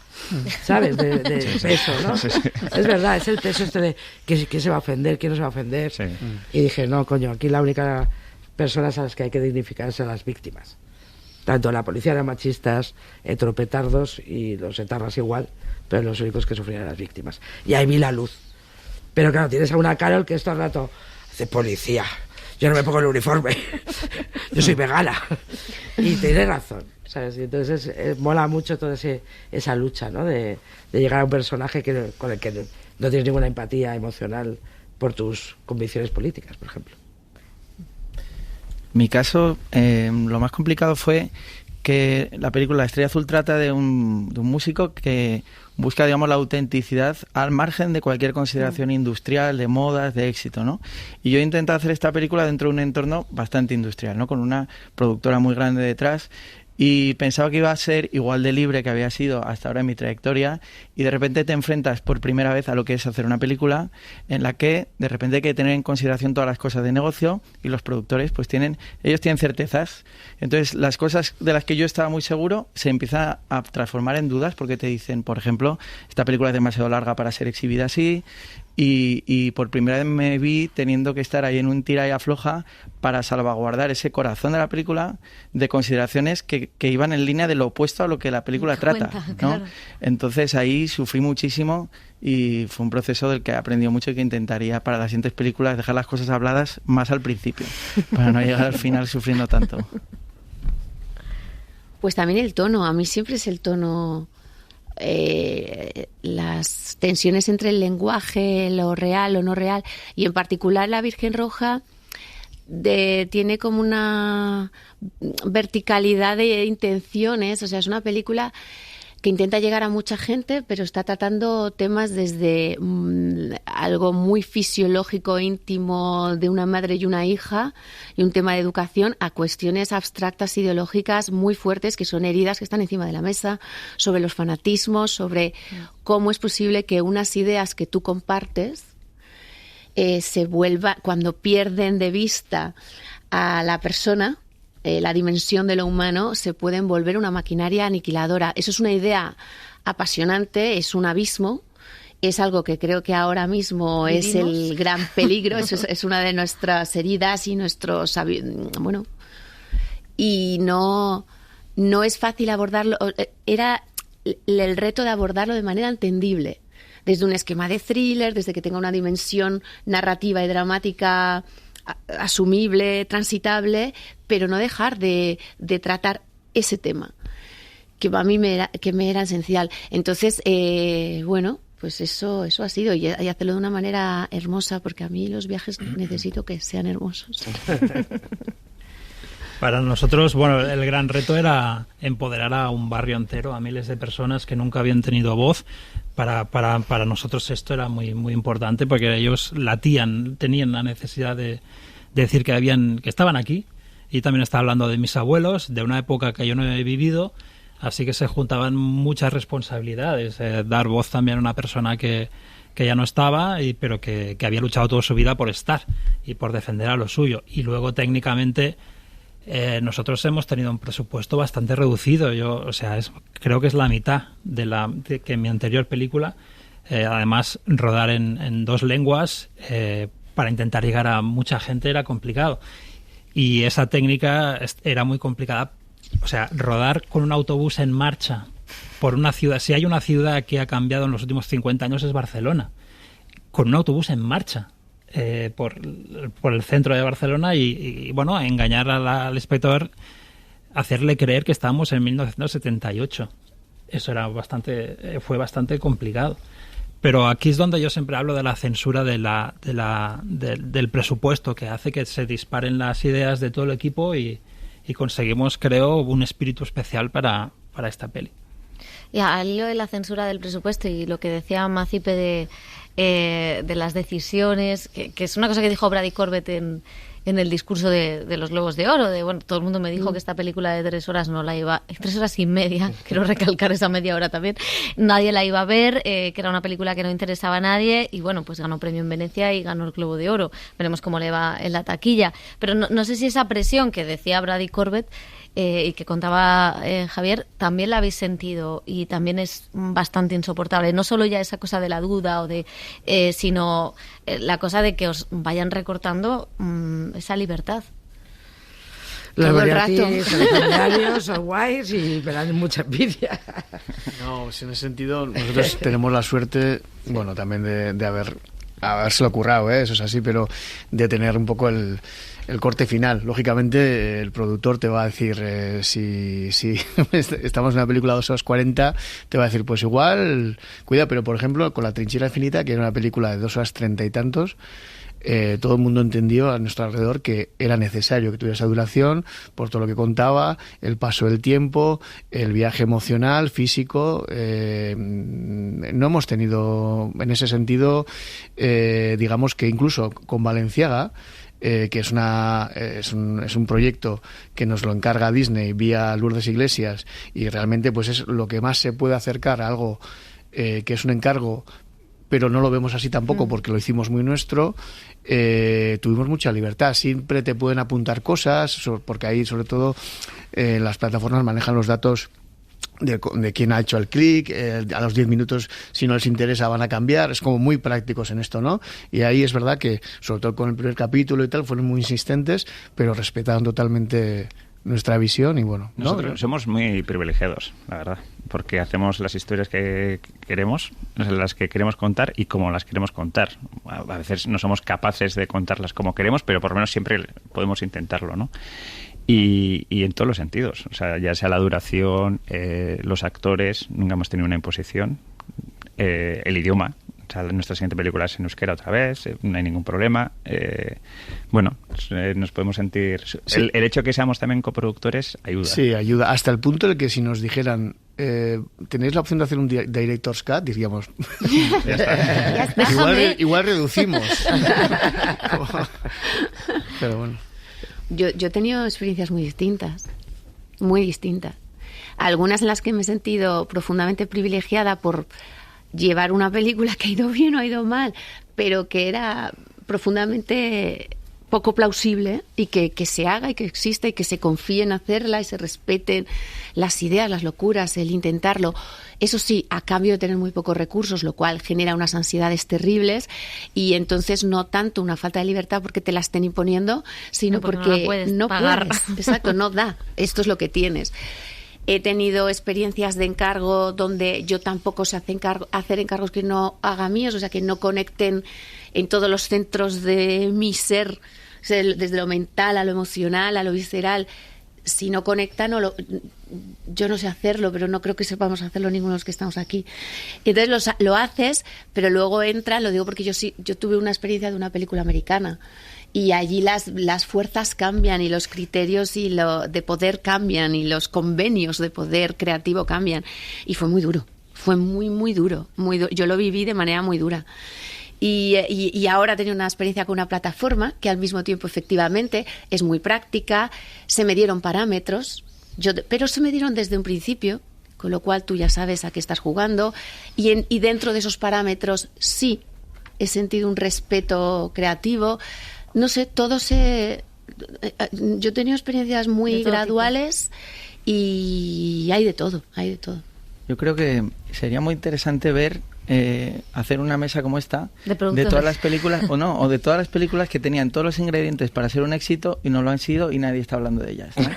¿sabes? De peso, ¿no? Sí. Es verdad, es el peso de ¿quién se va a ofender? ¿Quién no se va a ofender? Sí. Y dije, no, coño, aquí la única personas a las que hay que dignificar son las víctimas. Tanto la policía eran machistas, heteropetardos, y los etarras igual, pero los únicos que sufrían las víctimas. Y ahí vi la luz. Pero claro, tienes a una Carol que todo el rato hace policía. Yo no me pongo el uniforme. Yo soy vegana. Y tiene razón, ¿sabes? Y entonces mola mucho toda esa lucha, ¿no? De llegar a un personaje con el que no tienes ninguna empatía emocional por tus convicciones políticas, por ejemplo. Mi caso, lo más complicado fue que la película Estrella Azul trata de un músico que busca, digamos, la autenticidad al margen de cualquier consideración industrial, de modas, de éxito, ¿no? Y yo he intentado hacer esta película dentro de un entorno bastante industrial, ¿no? Con una productora muy grande detrás, y pensaba que iba a ser igual de libre que había sido hasta ahora en mi trayectoria, y de repente te enfrentas por primera vez a lo que es hacer una película en la que de repente hay que tener en consideración todas las cosas de negocio, y los productores pues ellos tienen certezas. Entonces las cosas de las que yo estaba muy seguro se empiezan a transformar en dudas, porque te dicen, por ejemplo, esta película es demasiado larga para ser exhibida así, y por primera vez me vi teniendo que estar ahí en un tira y afloja para salvaguardar ese corazón de la película de consideraciones que iban en línea de lo opuesto a lo que la película trata, ¿no? Claro. Entonces ahí sufrí muchísimo, y fue un proceso del que he aprendido mucho y que intentaría para las siguientes películas dejar las cosas habladas más al principio, para no llegar al final sufriendo tanto. Pues también el tono, a mí siempre es el tono... las tensiones entre el lenguaje, lo real, lo no real, y en particular la Virgen Roja tiene como una verticalidad de intenciones. O sea, es una película que intenta llegar a mucha gente, pero está tratando temas desde algo muy fisiológico, íntimo, de una madre y una hija, y un tema de educación, a cuestiones abstractas, ideológicas muy fuertes, que son heridas que están encima de la mesa, sobre los fanatismos, sobre cómo es posible que unas ideas que tú compartes se vuelvan, cuando pierden de vista a la persona, la dimensión de lo humano, se pueden volver una maquinaria aniquiladora. Eso es una idea apasionante, es un abismo, es algo que creo que ahora mismo ¿vivimos? Es el gran peligro. Eso es una de nuestras heridas y nuestros... Bueno, y no es fácil abordarlo. Era el reto de abordarlo de manera entendible, desde un esquema de thriller, desde que tenga una dimensión narrativa y dramática asumible, transitable, pero no dejar de tratar ese tema, que a mí me era esencial. Entonces, bueno, pues eso ha sido, y hacerlo de una manera hermosa, porque a mí los viajes necesito que sean hermosos. Para nosotros, bueno, el gran reto era empoderar a un barrio entero, a miles de personas que nunca habían tenido voz. Para nosotros esto era muy, muy importante, porque ellos tenían la necesidad de decir que estaban aquí. Y también estaba hablando de mis abuelos, de una época que yo no he vivido, así que se juntaban muchas responsabilidades. Dar voz también a una persona que ya no estaba, pero que había luchado toda su vida por estar y por defender a lo suyo. Y luego, técnicamente, nosotros hemos tenido un presupuesto bastante reducido. Creo que es la mitad que en mi anterior película. Además, rodar en 2 lenguas para intentar llegar a mucha gente era complicado. Y esa técnica era muy complicada. O sea, rodar con un autobús en marcha por una ciudad. Si hay una ciudad que ha cambiado en los últimos 50 años es Barcelona. Con un autobús en marcha por el centro de Barcelona y bueno, engañar al espectador, hacerle creer que estábamos en 1978. Eso fue bastante complicado. Pero aquí es donde yo siempre hablo de la censura del presupuesto, que hace que se disparen las ideas de todo el equipo y conseguimos, creo, un espíritu especial para esta peli. Ya, al hilo de la censura del presupuesto y lo que decía Macipe de las decisiones, que es una cosa que dijo Brady Corbett en el discurso de los Globos de Oro, todo el mundo me dijo que esta película de 3 horas no la iba, 3 horas y media, quiero recalcar esa media hora también, nadie la iba a ver, que era una película que no interesaba a nadie, y bueno, pues ganó premio en Venecia y ganó el Globo de Oro. Veremos cómo le va en la taquilla. Pero no sé si esa presión que decía Brady Corbett y que contaba Javier, también la habéis sentido, y también es bastante insoportable. No solo ya esa cosa de la duda, sino la cosa de que os vayan recortando esa libertad. Los royalties son legendarios, son guays y me dan mucha envidia. No, pues en ese sentido nosotros tenemos la suerte, bueno, también de habérselo currado, eso es así, pero de tener un poco el corte final. Lógicamente el productor te va a decir, si estamos en una película de 2 horas 40, te va a decir, pues igual, cuida, pero por ejemplo con La Trinchera Infinita, que era una película de 2 horas 30 y tantos, todo el mundo entendió a nuestro alrededor que era necesario que tuviera esa duración por todo lo que contaba, el paso del tiempo, el viaje emocional, físico. No hemos tenido en ese sentido, digamos que incluso con Balenciaga, que es un proyecto que nos lo encarga Disney vía Lourdes Iglesias, y realmente pues es lo que más se puede acercar a algo que es un encargo, pero no lo vemos así tampoco porque lo hicimos muy nuestro. Tuvimos mucha libertad. Siempre te pueden apuntar cosas, porque ahí sobre todo las plataformas manejan los datos de quién ha hecho el clic, a los 10 minutos, si no les interesa, van a cambiar. Es como muy prácticos en esto, ¿no? Y ahí es verdad que, sobre todo con el primer capítulo y tal, fueron muy insistentes, pero respetaron totalmente nuestra visión. Y bueno, nosotros somos muy privilegiados, la verdad, porque hacemos las historias que queremos, las que queremos contar y como las queremos contar. A veces no somos capaces de contarlas como queremos, pero por lo menos siempre podemos intentarlo, ¿no? Y en todos los sentidos, o sea, ya sea la duración, los actores, nunca hemos tenido una imposición, el idioma. O sea, nuestra siguiente película es en euskera otra vez, no hay ningún problema. Bueno, nos podemos sentir... Sí. El hecho de que seamos también coproductores ayuda. Sí, ayuda. Hasta el punto de que si nos dijeran, tenéis la opción de hacer un Director's Cut, diríamos... ya está. igual reducimos. Pero bueno. Yo he tenido experiencias muy distintas. Algunas en las que me he sentido profundamente privilegiada por llevar una película que ha ido bien o ha ido mal, pero que era profundamente poco plausible, y que se haga y que exista y que se confíe en hacerla y se respeten las ideas, las locuras, el intentarlo. Eso sí, a cambio de tener muy pocos recursos, lo cual genera unas ansiedades terribles, y entonces no tanto una falta de libertad porque te la estén imponiendo, sino porque no puedes. Exacto, no da. Esto es lo que tienes. He tenido experiencias de encargo donde yo tampoco sé hacer encargos que no haga míos, o sea, que no conecten en todos los centros de mi ser sea, desde lo mental a lo emocional, a lo visceral. Si no conecta, yo no sé hacerlo, pero no creo que sepamos hacerlo ninguno de los que estamos aquí. Y entonces lo haces, pero luego entra, lo digo porque yo tuve una experiencia de una película americana y allí las fuerzas cambian y los criterios de poder cambian y los convenios de poder creativo cambian. Y fue muy duro, fue muy duro, muy duro. Yo lo viví de manera muy dura. Y ahora he tenido una experiencia con una plataforma que al mismo tiempo efectivamente es muy práctica, se me dieron parámetros, pero se me dieron desde un principio, con lo cual tú ya sabes a qué estás jugando y dentro de esos parámetros sí he sentido un respeto creativo. No sé, yo he tenido experiencias muy graduales y hay de todo, hay de todo. Yo creo que sería muy interesante ver hacer una mesa como esta de todas las películas o de todas las películas que tenían todos los ingredientes para ser un éxito y no lo han sido y nadie está hablando de ellas, ¿no?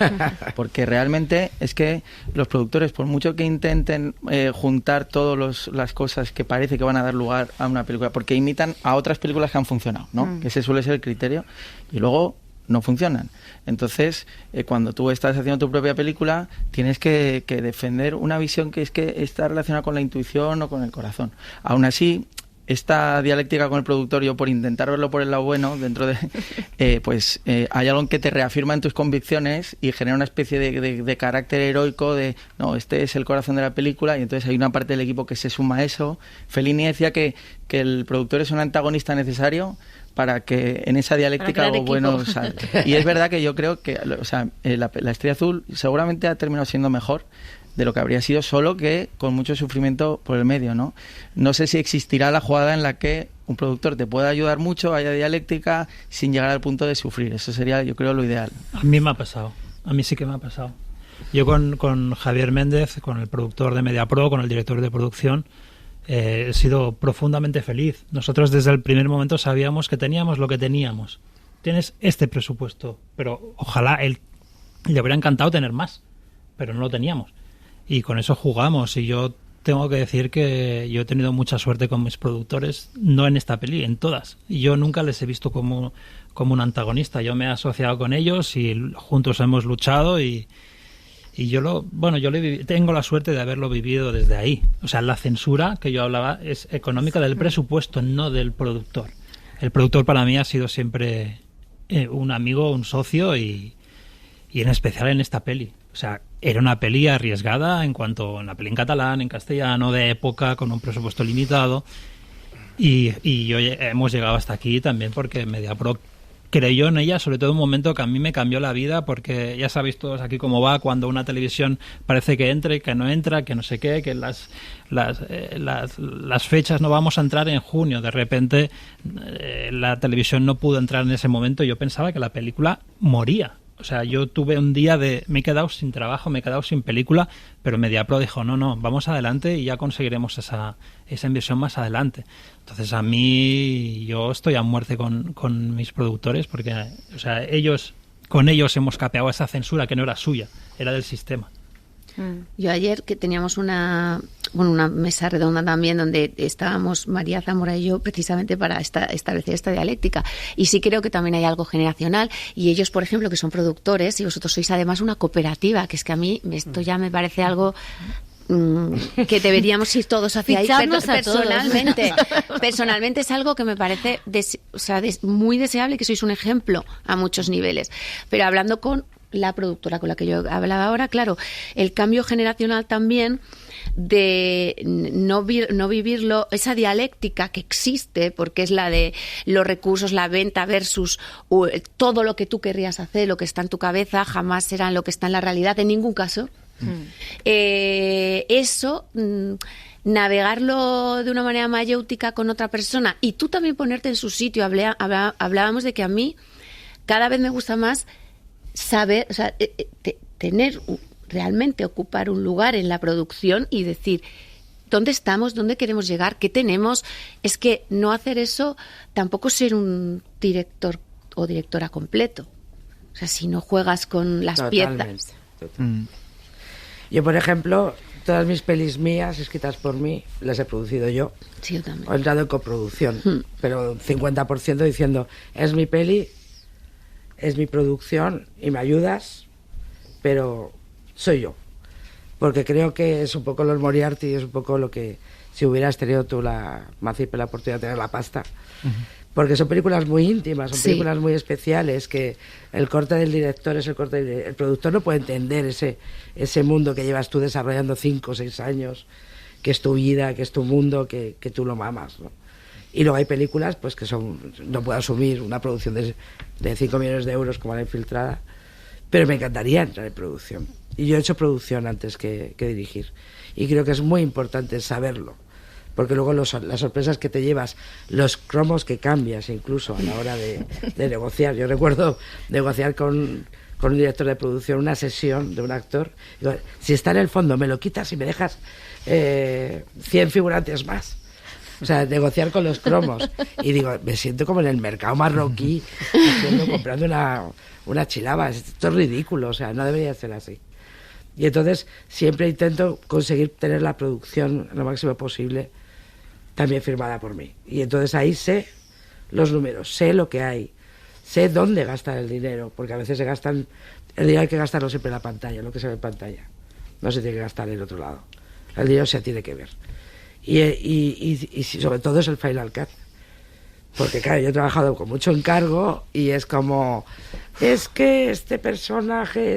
Porque realmente es que los productores, por mucho que intenten juntar todas las cosas que parece que van a dar lugar a una película, porque imitan a otras películas que han funcionado, ¿no? Que ese suele ser el criterio, y luego no funcionan. Entonces, cuando tú estás haciendo tu propia película, tienes que defender una visión que está relacionada con la intuición o con el corazón. Aún así, esta dialéctica con el productor, yo por intentar verlo por el lado bueno, dentro de hay algo que te reafirma en tus convicciones y genera una especie de carácter heroico de, no, este es el corazón de la película, y entonces hay una parte del equipo que se suma a eso. Fellini decía que el productor es un antagonista necesario para que en esa dialéctica algo bueno salga. Y es verdad que yo creo que la Estrella Azul seguramente ha terminado siendo mejor de lo que habría sido, solo que con mucho sufrimiento por el medio, ¿no? No sé si existirá la jugada en la que un productor te pueda ayudar mucho, haya dialéctica, sin llegar al punto de sufrir. Eso sería, yo creo, lo ideal. A mí me ha pasado. A mí sí que me ha pasado. Yo con Javier Méndez, con el productor de MediaPro, con el director de producción, he sido profundamente feliz. Nosotros desde el primer momento sabíamos que teníamos lo que teníamos. Tienes este presupuesto, pero ojalá le hubiera encantado tener más, pero no lo teníamos. Y con eso jugamos. Y yo tengo que decir que yo he tenido mucha suerte con mis productores, no en esta peli, en todas. Y yo nunca les he visto como un antagonista. Yo me he asociado con ellos y juntos hemos luchado y yo tengo la suerte de haberlo vivido desde ahí. O sea, la censura que yo hablaba es económica del presupuesto, no del productor. El productor para mí ha sido siempre un amigo, un socio y en especial en esta peli. O sea, era una peli arriesgada en la peli en catalán, en castellano, de época, con un presupuesto limitado. Y hemos llegado hasta aquí también porque MediaPro creyó en ella, sobre todo en un momento que a mí me cambió la vida, porque ya sabéis todos aquí cómo va cuando una televisión parece que entre, que no entra, que no sé qué, que las fechas no vamos a entrar en junio. De repente la televisión no pudo entrar en ese momento y yo pensaba que la película moría. O sea, yo tuve un día me he quedado sin trabajo, me he quedado sin película, pero MediaPro dijo, no, vamos adelante y ya conseguiremos esa inversión más adelante. Entonces a mí, yo estoy a muerte con mis productores porque, o sea, con ellos hemos capeado esa censura que no era suya, era del sistema. Yo ayer que teníamos una mesa redonda también donde estábamos María Zamora y yo precisamente para establecer esta dialéctica, y sí creo que también hay algo generacional, y ellos, por ejemplo, que son productores y vosotros sois además una cooperativa, que es que a mí esto ya me parece algo que deberíamos ir todos hacia ahí personalmente es algo que me parece muy deseable, que sois un ejemplo a muchos niveles, pero hablando con la productora con la que yo hablaba ahora, claro, el cambio generacional también de no vivirlo, esa dialéctica que existe, porque es la de los recursos, la venta versus todo lo que tú querrías hacer, lo que está en tu cabeza, jamás será lo que está en la realidad, en ningún caso. Eso, navegarlo de una manera mayéutica con otra persona y tú también ponerte en su sitio. Hablábamos de que a mí cada vez me gusta más saber, o sea, tener realmente ocupar un lugar en la producción y decir dónde estamos, dónde queremos llegar, qué tenemos. Es que no hacer eso tampoco ser un director o directora completo. O sea, si no juegas con las piezas. Yo, por ejemplo, todas mis pelis mías escritas por mí las he producido yo. Sí, yo también. He entrado en coproducción, pero 50% diciendo, es mi peli, es mi producción y me ayudas, pero soy yo. Porque creo que es un poco los Moriarty, es un poco lo que si hubieras tenido tú Macipe, la oportunidad de tener la pasta. Porque son películas muy íntimas, son películas muy especiales, que el corte del director es el corte el productor no puede entender ese mundo que llevas tú desarrollando 5 o 6 años, que es tu vida, que es tu mundo, que tú lo mamas, ¿no? Y luego hay películas pues que no puedo asumir una producción de 5 millones de euros como La Infiltrada, pero me encantaría entrar en producción. Y yo he hecho producción antes que dirigir. Y creo que es muy importante saberlo, porque luego las sorpresas que te llevas, los cromos que cambias incluso a la hora de negociar. Yo recuerdo negociar con un director de producción una sesión de un actor. Digo, si está en el fondo, me lo quitas y me dejas 100 figurantes más. O sea, negociar con los cromos. Y digo, me siento como en el mercado marroquí comprando una chilaba. Esto es ridículo, o sea, no debería ser así. Y entonces siempre intento conseguir tener la producción lo máximo posible también firmada por mí. Y entonces ahí sé los números, sé lo que hay, sé dónde gastar el dinero, porque a veces el dinero hay que gastarlo siempre en la pantalla, lo que se ve en pantalla. No se tiene que gastar en el otro lado. El dinero se tiene que ver. Y sobre todo es el final cut. Porque claro, yo he trabajado con mucho encargo y es como, es que este personaje,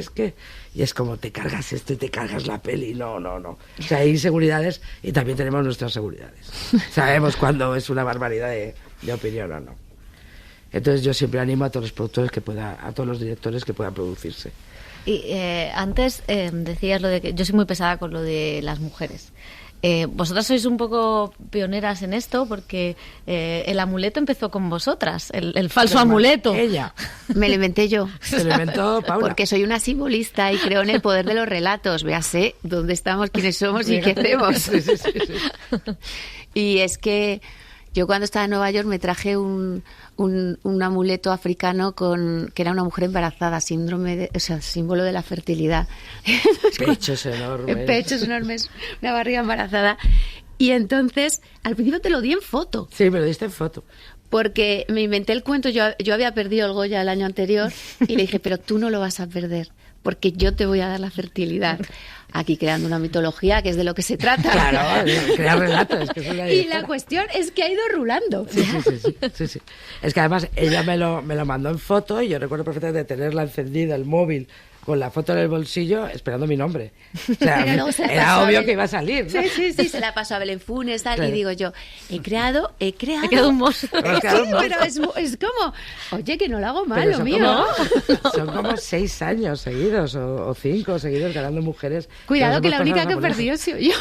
y es como, te cargas esto y te cargas la peli. No. O sea, hay inseguridades y también tenemos nuestras seguridades. Sabemos cuándo es una barbaridad de opinión o no. Entonces yo siempre animo a todos los productores a todos los directores que puedan producirse. Y antes decías lo de que yo soy muy pesada con lo de las mujeres. Vosotras sois un poco pioneras en esto porque el amuleto empezó con vosotras, el falso amuleto. Ella. Me lo inventé yo. Se lo inventó Paula. Porque soy una simbolista y creo en el poder de los relatos. Véase dónde estamos, quiénes somos y qué hacemos. Sí. Y es que yo cuando estaba en Nueva York me traje un amuleto africano que era una mujer embarazada, símbolo de la fertilidad. Pechos enormes, una barriga embarazada. Y entonces, al principio te lo di en foto. Sí, me lo diste en foto. Porque me inventé el cuento, yo había perdido el Goya el año anterior y le dije, pero tú no lo vas a perder, porque yo te voy a dar la fertilidad. Aquí creando una mitología, que es de lo que se trata. Claro, crear relatos. Que es una y la cuestión es que ha ido rulando. Sí. Es que además ella me lo mandó en foto y yo recuerdo perfectamente de tenerla encendida, el móvil, con la foto en el bolsillo, esperando mi nombre. O sea, era obvio que iba a salir, ¿no? Sí, se la pasó a Belén Funes, tal, claro. Y digo yo, he creado un monstruo. Pero es como, oye, que no lo hago mal, lo mío. Son como 6 años seguidos, o 5 seguidos, ganando mujeres. Cuidado, que la única que perdió soy yo.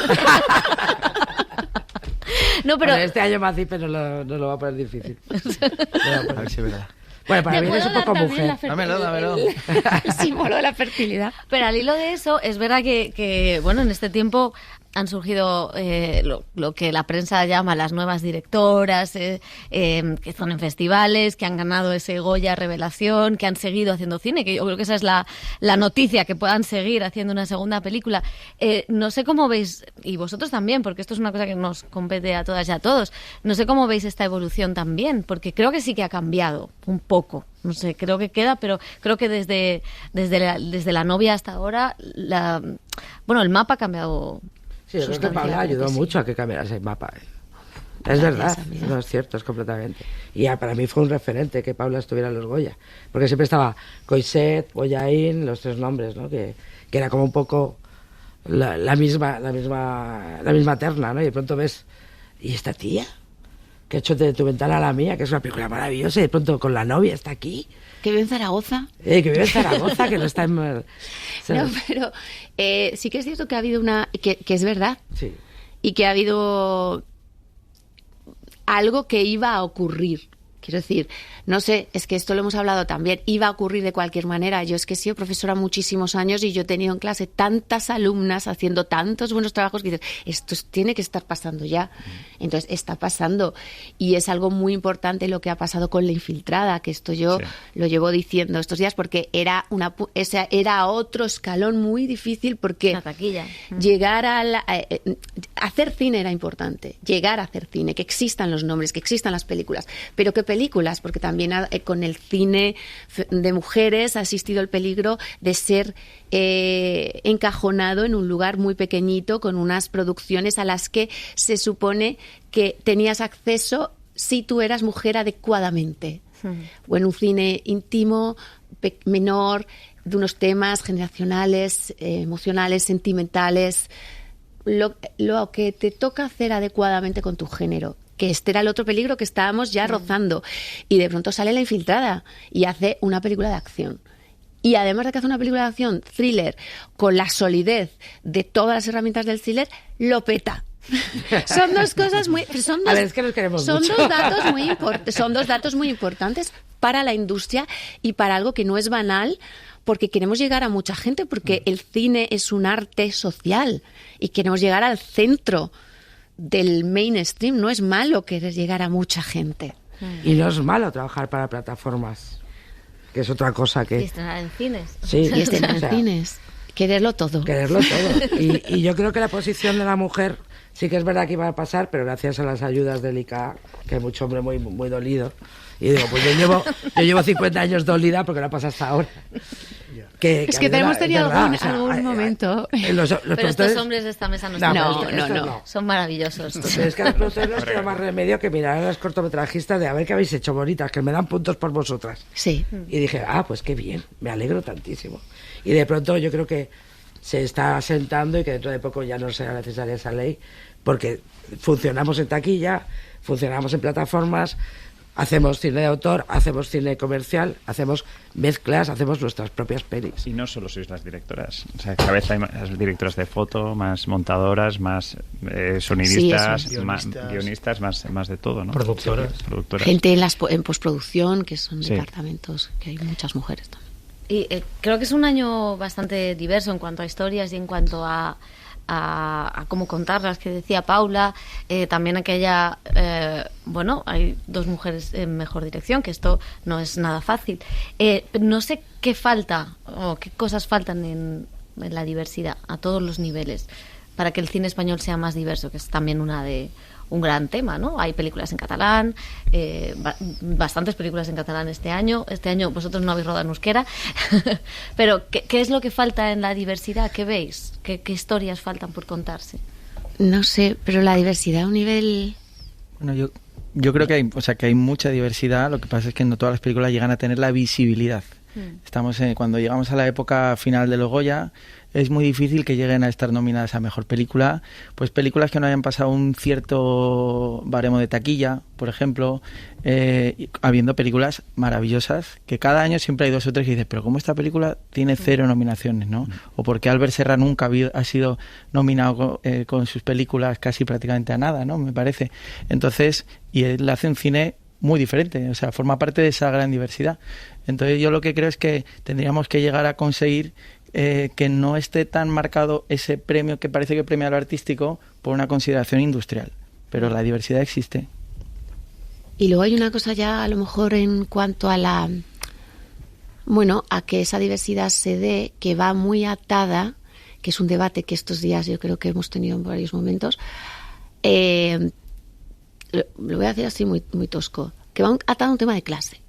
No, pero este año Macipe no lo va a poner difícil. A ver si es verdad. Bueno, para mí es un poco mujer. Dámelo. El símbolo de la fertilidad. Pero al hilo de eso, es verdad que bueno, en este tiempo han surgido lo que la prensa llama las nuevas directoras, que son en festivales, que han ganado ese Goya Revelación, que han seguido haciendo cine, que yo creo que esa es la noticia, que puedan seguir haciendo una segunda película. No sé cómo veis, y vosotros también, porque esto es una cosa que nos compete a todas y a todos, no sé cómo veis esta evolución también, porque creo que sí que ha cambiado un poco. No sé, creo que queda, pero creo que desde la novia hasta ahora, el mapa ha cambiado. Sí, yo creo que Paula ayudó mucho a que cambiase el mapa. Es verdad, no es cierto, es completamente. Y para mí fue un referente que Paula estuviera en los Goya, porque siempre estaba Coixet, Boyain, los 3 nombres, ¿no? Que era como un poco la misma terna, ¿no? Y de pronto ves, ¿y esta tía? Que ha hecho de Tu ventana a la mía, que es una película maravillosa, y de pronto con la novia está aquí. Que vive en Zaragoza. Que vive en Zaragoza, que no está en... No, pero sí que es cierto que ha habido que es verdad. Sí. Y que ha habido algo que iba a ocurrir. Quiero decir, no sé, es que esto lo hemos hablado también, iba a ocurrir de cualquier manera. Yo es que he sido profesora muchísimos años y yo he tenido en clase tantas alumnas haciendo tantos buenos trabajos que dices, esto tiene que estar pasando ya. Entonces, está pasando. Y es algo muy importante lo que ha pasado con La Infiltrada, que esto yo lo llevo diciendo estos días porque era otro escalón muy difícil porque la taquilla. Llegar hacer cine era importante, llegar a hacer cine, que existan los nombres, que existan las películas. Pero ¿qué películas, porque también con el cine de mujeres ha existido el peligro de ser encajonado en un lugar muy pequeñito con unas producciones a las que se supone que tenías acceso si tú eras mujer adecuadamente. O en un cine íntimo, menor, de unos temas generacionales, emocionales, sentimentales, lo que te toca hacer adecuadamente con tu género, que este era el otro peligro que estábamos ya rozando, y de pronto sale La Infiltrada y hace una película de acción. Y además de que hace una película de acción, thriller, con la solidez de todas las herramientas del thriller, lo peta. Son dos cosas muy... Son dos datos muy importantes para la industria y para algo que no es banal, porque queremos llegar a mucha gente, porque el cine es un arte social y queremos llegar al centro del mainstream. No es malo querer llegar a mucha gente. Y no es malo trabajar para plataformas, que es otra cosa que... Y estrenar en cines. Sí, y estrenar en cines. Quererlo todo. Quererlo todo. Y yo creo que la posición de la mujer sí que es verdad que iba a pasar, pero gracias a las ayudas del ICA, que hay mucho hombre muy, muy dolido. Y digo, pues yo llevo 50 años dolida porque no pasa hasta ahora. Es que tenemos tenido algún momento. Pero estos hombres de esta mesa no están. No. Son maravillosos. Es que a los productores no queda más remedio que mirar a las cortometrajistas de a ver qué habéis hecho, bonitas, que me dan puntos por vosotras. Sí. Y dije, pues qué bien, me alegro tantísimo. Y de pronto yo creo que se está asentando y que dentro de poco ya no será necesaria esa ley, porque funcionamos en taquilla, funcionamos en plataformas, hacemos cine de autor, hacemos cine comercial, hacemos mezclas, hacemos nuestras propias pelis. Y no solo sois las directoras, o sea, cada vez hay más directoras de foto, más montadoras, más sonidistas, sí, más guionistas, más de todo, ¿no? Productoras. Gente en postproducción, que son departamentos, que hay muchas mujeres también. Y creo que es un año bastante diverso en cuanto a historias y en cuanto a cómo contarlas, que decía Paula, también aquella, hay 2 mujeres en mejor dirección, que esto no es nada fácil. No sé qué falta o qué cosas faltan en la diversidad a todos los niveles para que el cine español sea más diverso, que es también un gran tema, ¿no? Hay películas en catalán, bastantes películas en catalán este año. Este año vosotros no habéis rodado en euskera, pero ¿qué es lo que falta en la diversidad? ¿Qué veis? ¿Qué historias faltan por contarse? No sé, pero la diversidad a un nivel... Bueno, yo creo que hay mucha diversidad, lo que pasa es que no todas las películas llegan a tener la visibilidad. Estamos cuando llegamos a la época final de los Goya, es muy difícil que lleguen a estar nominadas a mejor película, pues películas que no hayan pasado un cierto baremo de taquilla, por ejemplo, habiendo películas maravillosas, que cada año siempre hay 2 o 3 que dices, pero ¿cómo esta película tiene 0 nominaciones, no? O porque Albert Serra nunca ha sido nominado con sus películas casi prácticamente a nada, ¿no? Me parece. Entonces, y él hace un cine muy diferente, o sea, forma parte de esa gran diversidad. Entonces yo lo que creo es que tendríamos que llegar a conseguir que no esté tan marcado ese premio que parece que premia lo artístico por una consideración industrial, pero la diversidad existe. Y luego hay una cosa ya a lo mejor en cuanto a a que esa diversidad se dé, que va muy atada, que es un debate que estos días yo creo que hemos tenido en varios momentos, lo voy a decir así muy, muy tosco, que va atado a un tema de clase.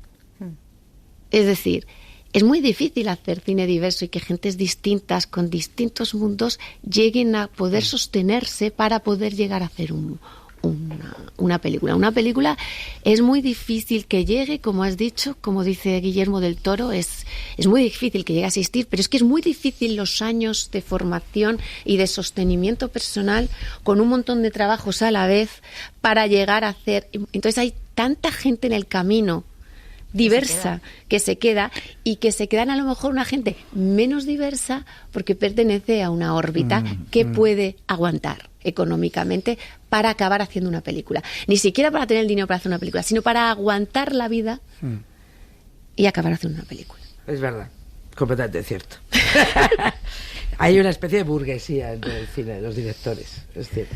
Es decir, es muy difícil hacer cine diverso y que gentes distintas, con distintos mundos, lleguen a poder sostenerse para poder llegar a hacer una película. Una película es muy difícil que llegue, como has dicho, como dice Guillermo del Toro, es muy difícil que llegue a existir, pero es que es muy difícil los años de formación y de sostenimiento personal con un montón de trabajos a la vez para llegar a hacer... Entonces hay tanta gente en el camino diversa que se queda y que se quedan a lo mejor una gente menos diversa porque pertenece a una órbita que puede aguantar económicamente para acabar haciendo una película. Ni siquiera para tener el dinero para hacer una película, sino para aguantar la vida y acabar haciendo una película. Es verdad, completamente cierto. Hay una especie de burguesía entre el cine, los directores, es cierto.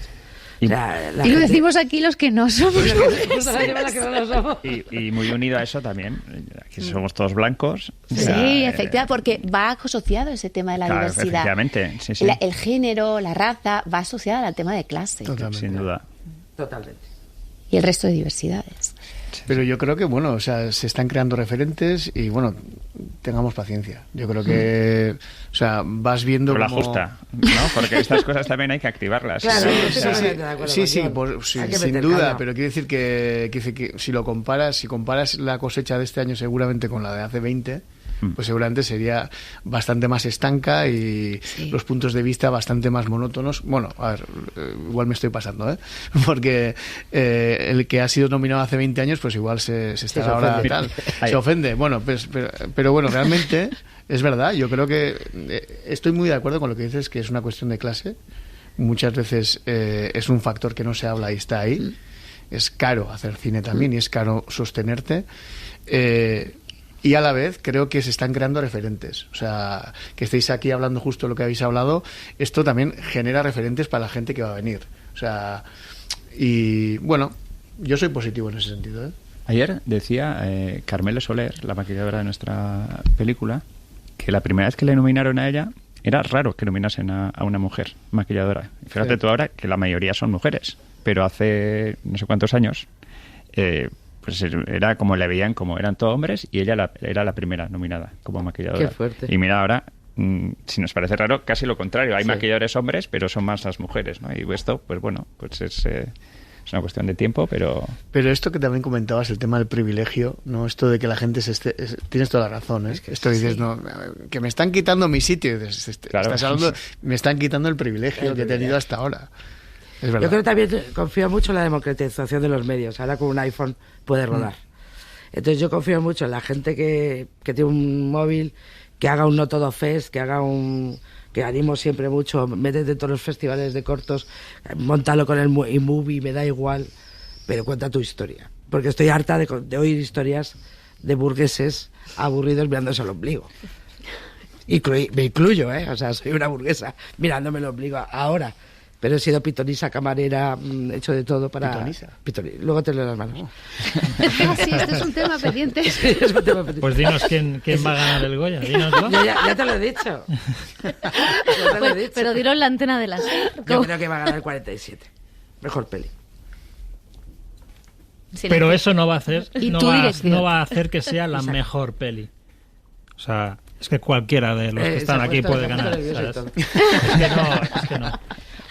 Y lo decimos aquí los que no somos. Y muy unido a eso también, que somos todos blancos. Sí, efectivamente, porque va asociado ese tema de la diversidad. Efectivamente, sí. El género, la raza, va asociada al tema de clase. Totalmente. Sin duda. Totalmente. Y el resto de diversidades. Pero yo creo que, bueno, o sea, se están creando referentes y, bueno, tengamos paciencia. Yo creo que, o sea, vas viendo la como... justa, ¿no? Porque estas cosas también hay que activarlas. Claro, sí, sin duda, pero quiero decir que si comparas la cosecha de este año seguramente con la de hace 20, pues seguramente sería bastante más estanca y los puntos de vista bastante más monótonos. Bueno, a ver, igual me estoy pasando, ¿eh? Porque el que ha sido nominado hace 20 años, pues igual se está ahora tal. Se ofende. Bueno, pues, pero bueno, realmente es verdad. Yo creo que estoy muy de acuerdo con lo que dices, que es una cuestión de clase. Muchas veces es un factor que no se habla y está ahí. Es caro hacer cine también y es caro sostenerte. Y a la vez creo que se están creando referentes. O sea, que estéis aquí hablando justo lo que habéis hablado, esto también genera referentes para la gente que va a venir. O sea, y bueno, yo soy positivo en ese sentido, ¿eh? Ayer decía Carmelo Soler, la maquilladora de nuestra película, que la primera vez que le nominaron a ella, era raro que nominasen a una mujer maquilladora. Fíjate tú ahora que la mayoría son mujeres, pero hace no sé cuántos años... pues era como le veían, como eran todos hombres, y ella era la primera nominada como maquilladora. Qué fuerte. Y mira, ahora, si nos parece raro, casi lo contrario. Hay maquilladores hombres, pero son más las mujeres, ¿no? Y esto, pues bueno, pues es una cuestión de tiempo, pero... Pero esto que también comentabas, el tema del privilegio, ¿no? Esto de que la gente tienes toda la razón, ¿eh? Esto dices, no, que me están quitando mi sitio. Claro. Estás hablando, me están quitando el privilegio que he tenido hasta ahora. Es verdad. Yo creo que también confío mucho en la democratización de los medios. Ahora con un iPhone puedes rodar. Entonces yo confío mucho en la gente que tiene un móvil, que haga un No Todo Fest, que animo siempre mucho, métete en todos los festivales de cortos, montalo con el iMovie, me da igual, pero cuenta tu historia. Porque estoy harta de oír historias de burgueses aburridos mirándose el ombligo. Me incluyo, ¿eh? O sea, soy una burguesa mirándome el ombligo ahora. Pero he sido pitonisa, camarera, hecho de todo para... ¿Pitonisa? Luego te leo las manos. Sí, este es un tema pendiente. Pues dinos quién va a ganar el Goya, dínoslo. Ya te lo he dicho. Pero dieron la antena de las... Yo creo que va a ganar el 47. Mejor peli. Pero eso no va a hacer, no va a hacer que sea la mejor peli. O sea, es que cualquiera de los que están aquí puede ganar. Es que no.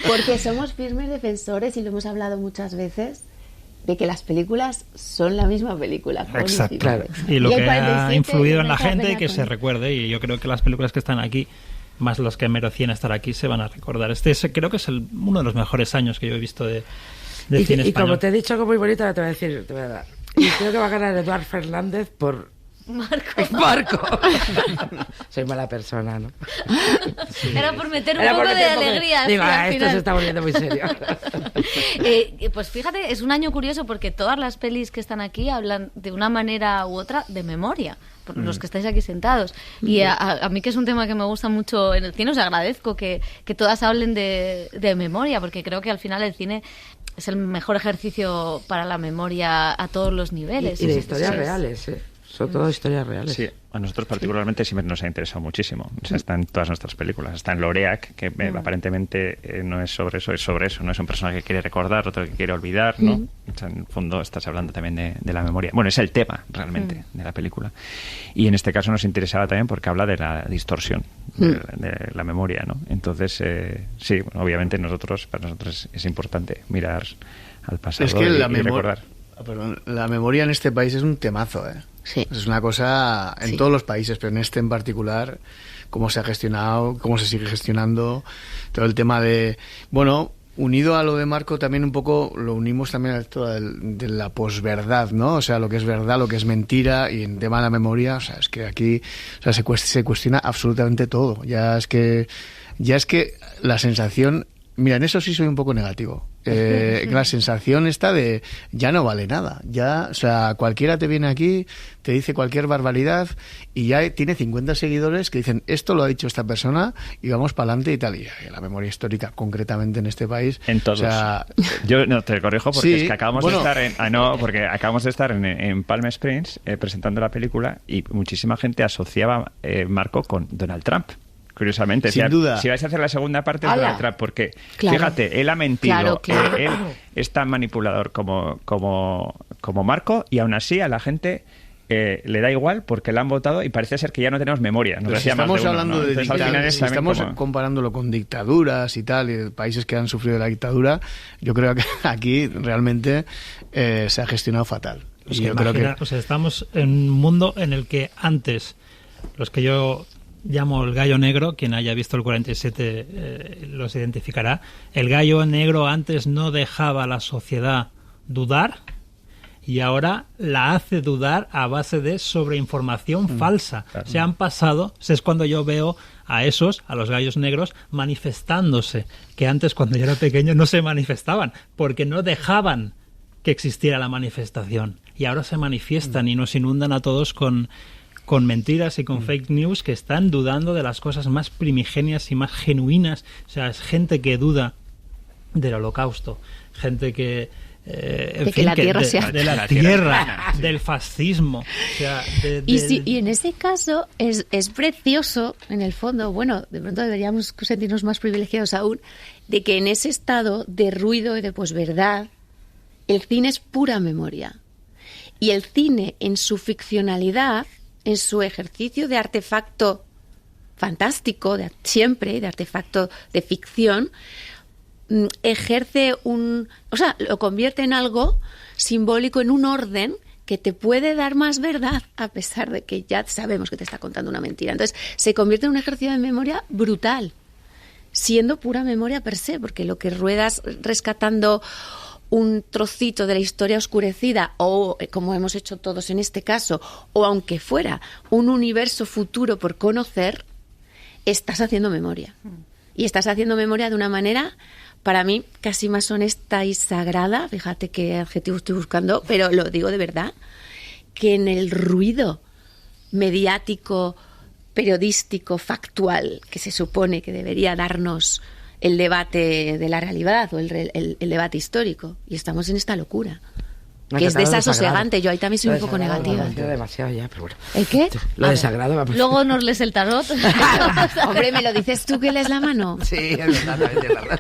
Porque somos firmes defensores, y lo hemos hablado muchas veces, de que las películas son la misma película. Exacto. Claro. Y lo que ha influido en la gente, que se recuerde, y yo creo que las películas que están aquí, más las que merecían estar aquí, se van a recordar. Creo que es uno de los mejores años que yo he visto de cine español. Y como te he dicho algo muy bonito, ahora te voy a dar. Y creo que va a ganar Eduard Fernández por... Marco. Soy mala persona, ¿no? Sí. Era por meter un poco de alegría. Digo, esto se está volviendo muy serio. Pues fíjate, es un año curioso porque todas las pelis que están aquí hablan de una manera u otra de memoria, por los que estáis aquí sentados. Y a mí, que es un tema que me gusta mucho en el cine, os agradezco que todas hablen de memoria, porque creo que al final el cine es el mejor ejercicio para la memoria a todos los niveles. Y de historias reales, son todas historias reales. Sí, a nosotros particularmente siempre nos ha interesado muchísimo. O sea, está en todas nuestras películas. Está en Loreac, que aparentemente no es sobre eso, es sobre eso. No es un personaje que quiere recordar, otro que quiere olvidar, ¿no? O sea, en el fondo estás hablando también de la memoria. Bueno, es el tema, realmente, de la película. Y en este caso nos interesaba también porque habla de la distorsión de la memoria, ¿no? Entonces, sí, bueno, obviamente para nosotros es importante mirar al pasado y recordar. Perdón, la memoria en este país es un temazo, ¿eh? Sí. Es una cosa en todos los países, pero en este en particular, cómo se ha gestionado, cómo se sigue gestionando, todo el tema de... Bueno, unido a lo de Marco también un poco, lo unimos también a esto de la posverdad, ¿no? O sea, lo que es verdad, lo que es mentira, y en tema de la memoria, o sea, es que aquí se cuestiona absolutamente todo. Ya es que la sensación... Mira, en eso sí soy un poco negativo. La sensación está de ya no vale nada. Ya, o sea, cualquiera te viene aquí, te dice cualquier barbaridad y ya tiene 50 seguidores que dicen esto lo ha dicho esta persona y vamos para adelante y tal. Y la memoria histórica, concretamente en este país. En todos. O sea, yo no te corrijo porque es que acabamos de estar en Palm Springs presentando la película y muchísima gente asociaba Marco con Donald Trump. Curiosamente, Sin duda. Si vais a hacer la segunda parte es ¡Hala! Donald Trump, porque Claro. fíjate, él ha mentido, Claro. él es tan manipulador como Marco, y aún así a la gente le da igual porque le han votado y parece ser que ya no tenemos memoria. Nos Pero si decía más estamos de uno, hablando ¿no? de Entonces, al final es si también estamos como- comparándolo con dictaduras y tal, y de países que han sufrido la dictadura, yo creo que aquí realmente se ha gestionado fatal. Es Y que yo creo que imagina, o sea, estamos en un mundo en el que antes, los que yo llamo el gallo negro, quien haya visto el 47 los identificará, el gallo negro antes no dejaba a la sociedad dudar y ahora la hace dudar a base de sobreinformación falsa. claro. Se han pasado, es cuando yo veo a los gallos negros, manifestándose, que antes cuando yo era pequeño no se manifestaban, porque no dejaban que existiera la manifestación. Y ahora se manifiestan y nos inundan a todos con mentiras y con fake news que están dudando de las cosas más primigenias y más genuinas. O sea, es gente que duda del holocausto, gente que... De que la Tierra sea- de la tierra, del fascismo. O sea, Y en ese caso es precioso, en el fondo, bueno, de pronto deberíamos sentirnos más privilegiados aún, de que en ese estado de ruido y de posverdad, el cine es pura memoria. Y el cine, en su ficcionalidad, en su ejercicio de artefacto fantástico, siempre, de artefacto de ficción, ejerce lo convierte en algo simbólico, en un orden que te puede dar más verdad a pesar de que ya sabemos que te está contando una mentira. Entonces, se convierte en un ejercicio de memoria brutal, siendo pura memoria per se, porque lo que ruedas rescatando un trocito de la historia oscurecida o, como hemos hecho todos en este caso, o aunque fuera un universo futuro por conocer, estás haciendo memoria. Y estás haciendo memoria de una manera, para mí, casi más honesta y sagrada, fíjate qué adjetivo estoy buscando, pero lo digo de verdad, que en el ruido mediático, periodístico, factual, que se supone que debería darnos el debate de la realidad o el debate histórico. Y estamos en esta locura. Que es desasosegante. Yo ahí también soy un poco negativa. Demasiado ya, pero bueno. ¿El qué? Lo desagrado va a Luego nos lees el tarot. Hombre, ¿me lo dices tú que lees la mano? Sí, es verdad.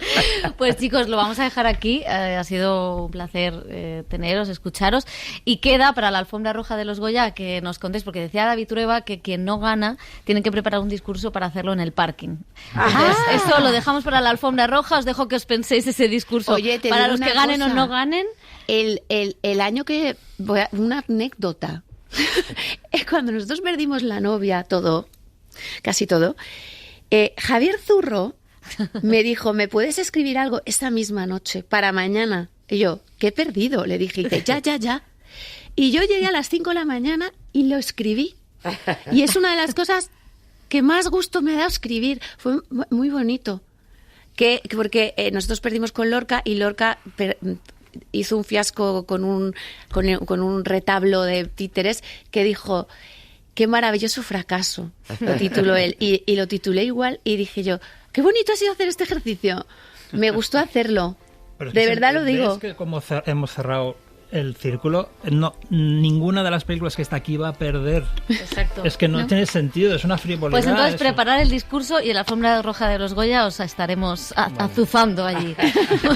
Pues chicos, lo vamos a dejar aquí. Ha sido un placer teneros, escucharos. Y queda para la alfombra roja de los Goya que nos contéis, porque decía David Trueba que quien no gana tiene que preparar un discurso para hacerlo en el parking. Entonces, eso lo dejamos para la alfombra roja. Os dejo que os penséis ese discurso. Oye, te para digo los que una ganen cosa. o no ganen. El año que... Una anécdota. Cuando nosotros perdimos la novia, casi todo, Javier Zurro me dijo, ¿me puedes escribir algo esta misma noche para mañana? Y yo, ¿qué he perdido? Le dije, y dice, ya. Y yo llegué a las 5 de la mañana y lo escribí. Y es una de las cosas que más gusto me ha dado escribir. Fue muy bonito. Porque nosotros perdimos con Lorca y Lorca hizo un fiasco con un retablo de títeres que dijo, qué maravilloso fracaso, lo tituló él. Y lo titulé igual y dije yo, qué bonito ha sido hacer este ejercicio. Me gustó hacerlo. Pero es de que verdad lo ¿ves digo. que como hemos cerrado el círculo, ninguna de las películas que está aquí va a perder. Exacto. Es que no tiene sentido, es una frivolidad. Pues entonces eso. preparar el discurso y en la alfombra roja de los Goya os estaremos azuzando allí.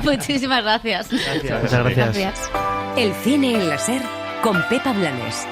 Muchísimas gracias. Muchas gracias. El cine en la SER con Pepa Blanes.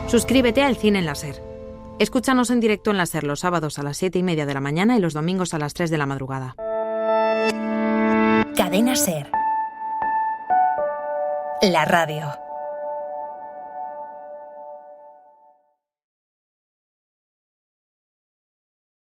Suscríbete al Cine en la SER. Escúchanos en directo en la SER los sábados a las 7:30 de la mañana y los domingos a las 3 de la madrugada. Cadena SER. La radio.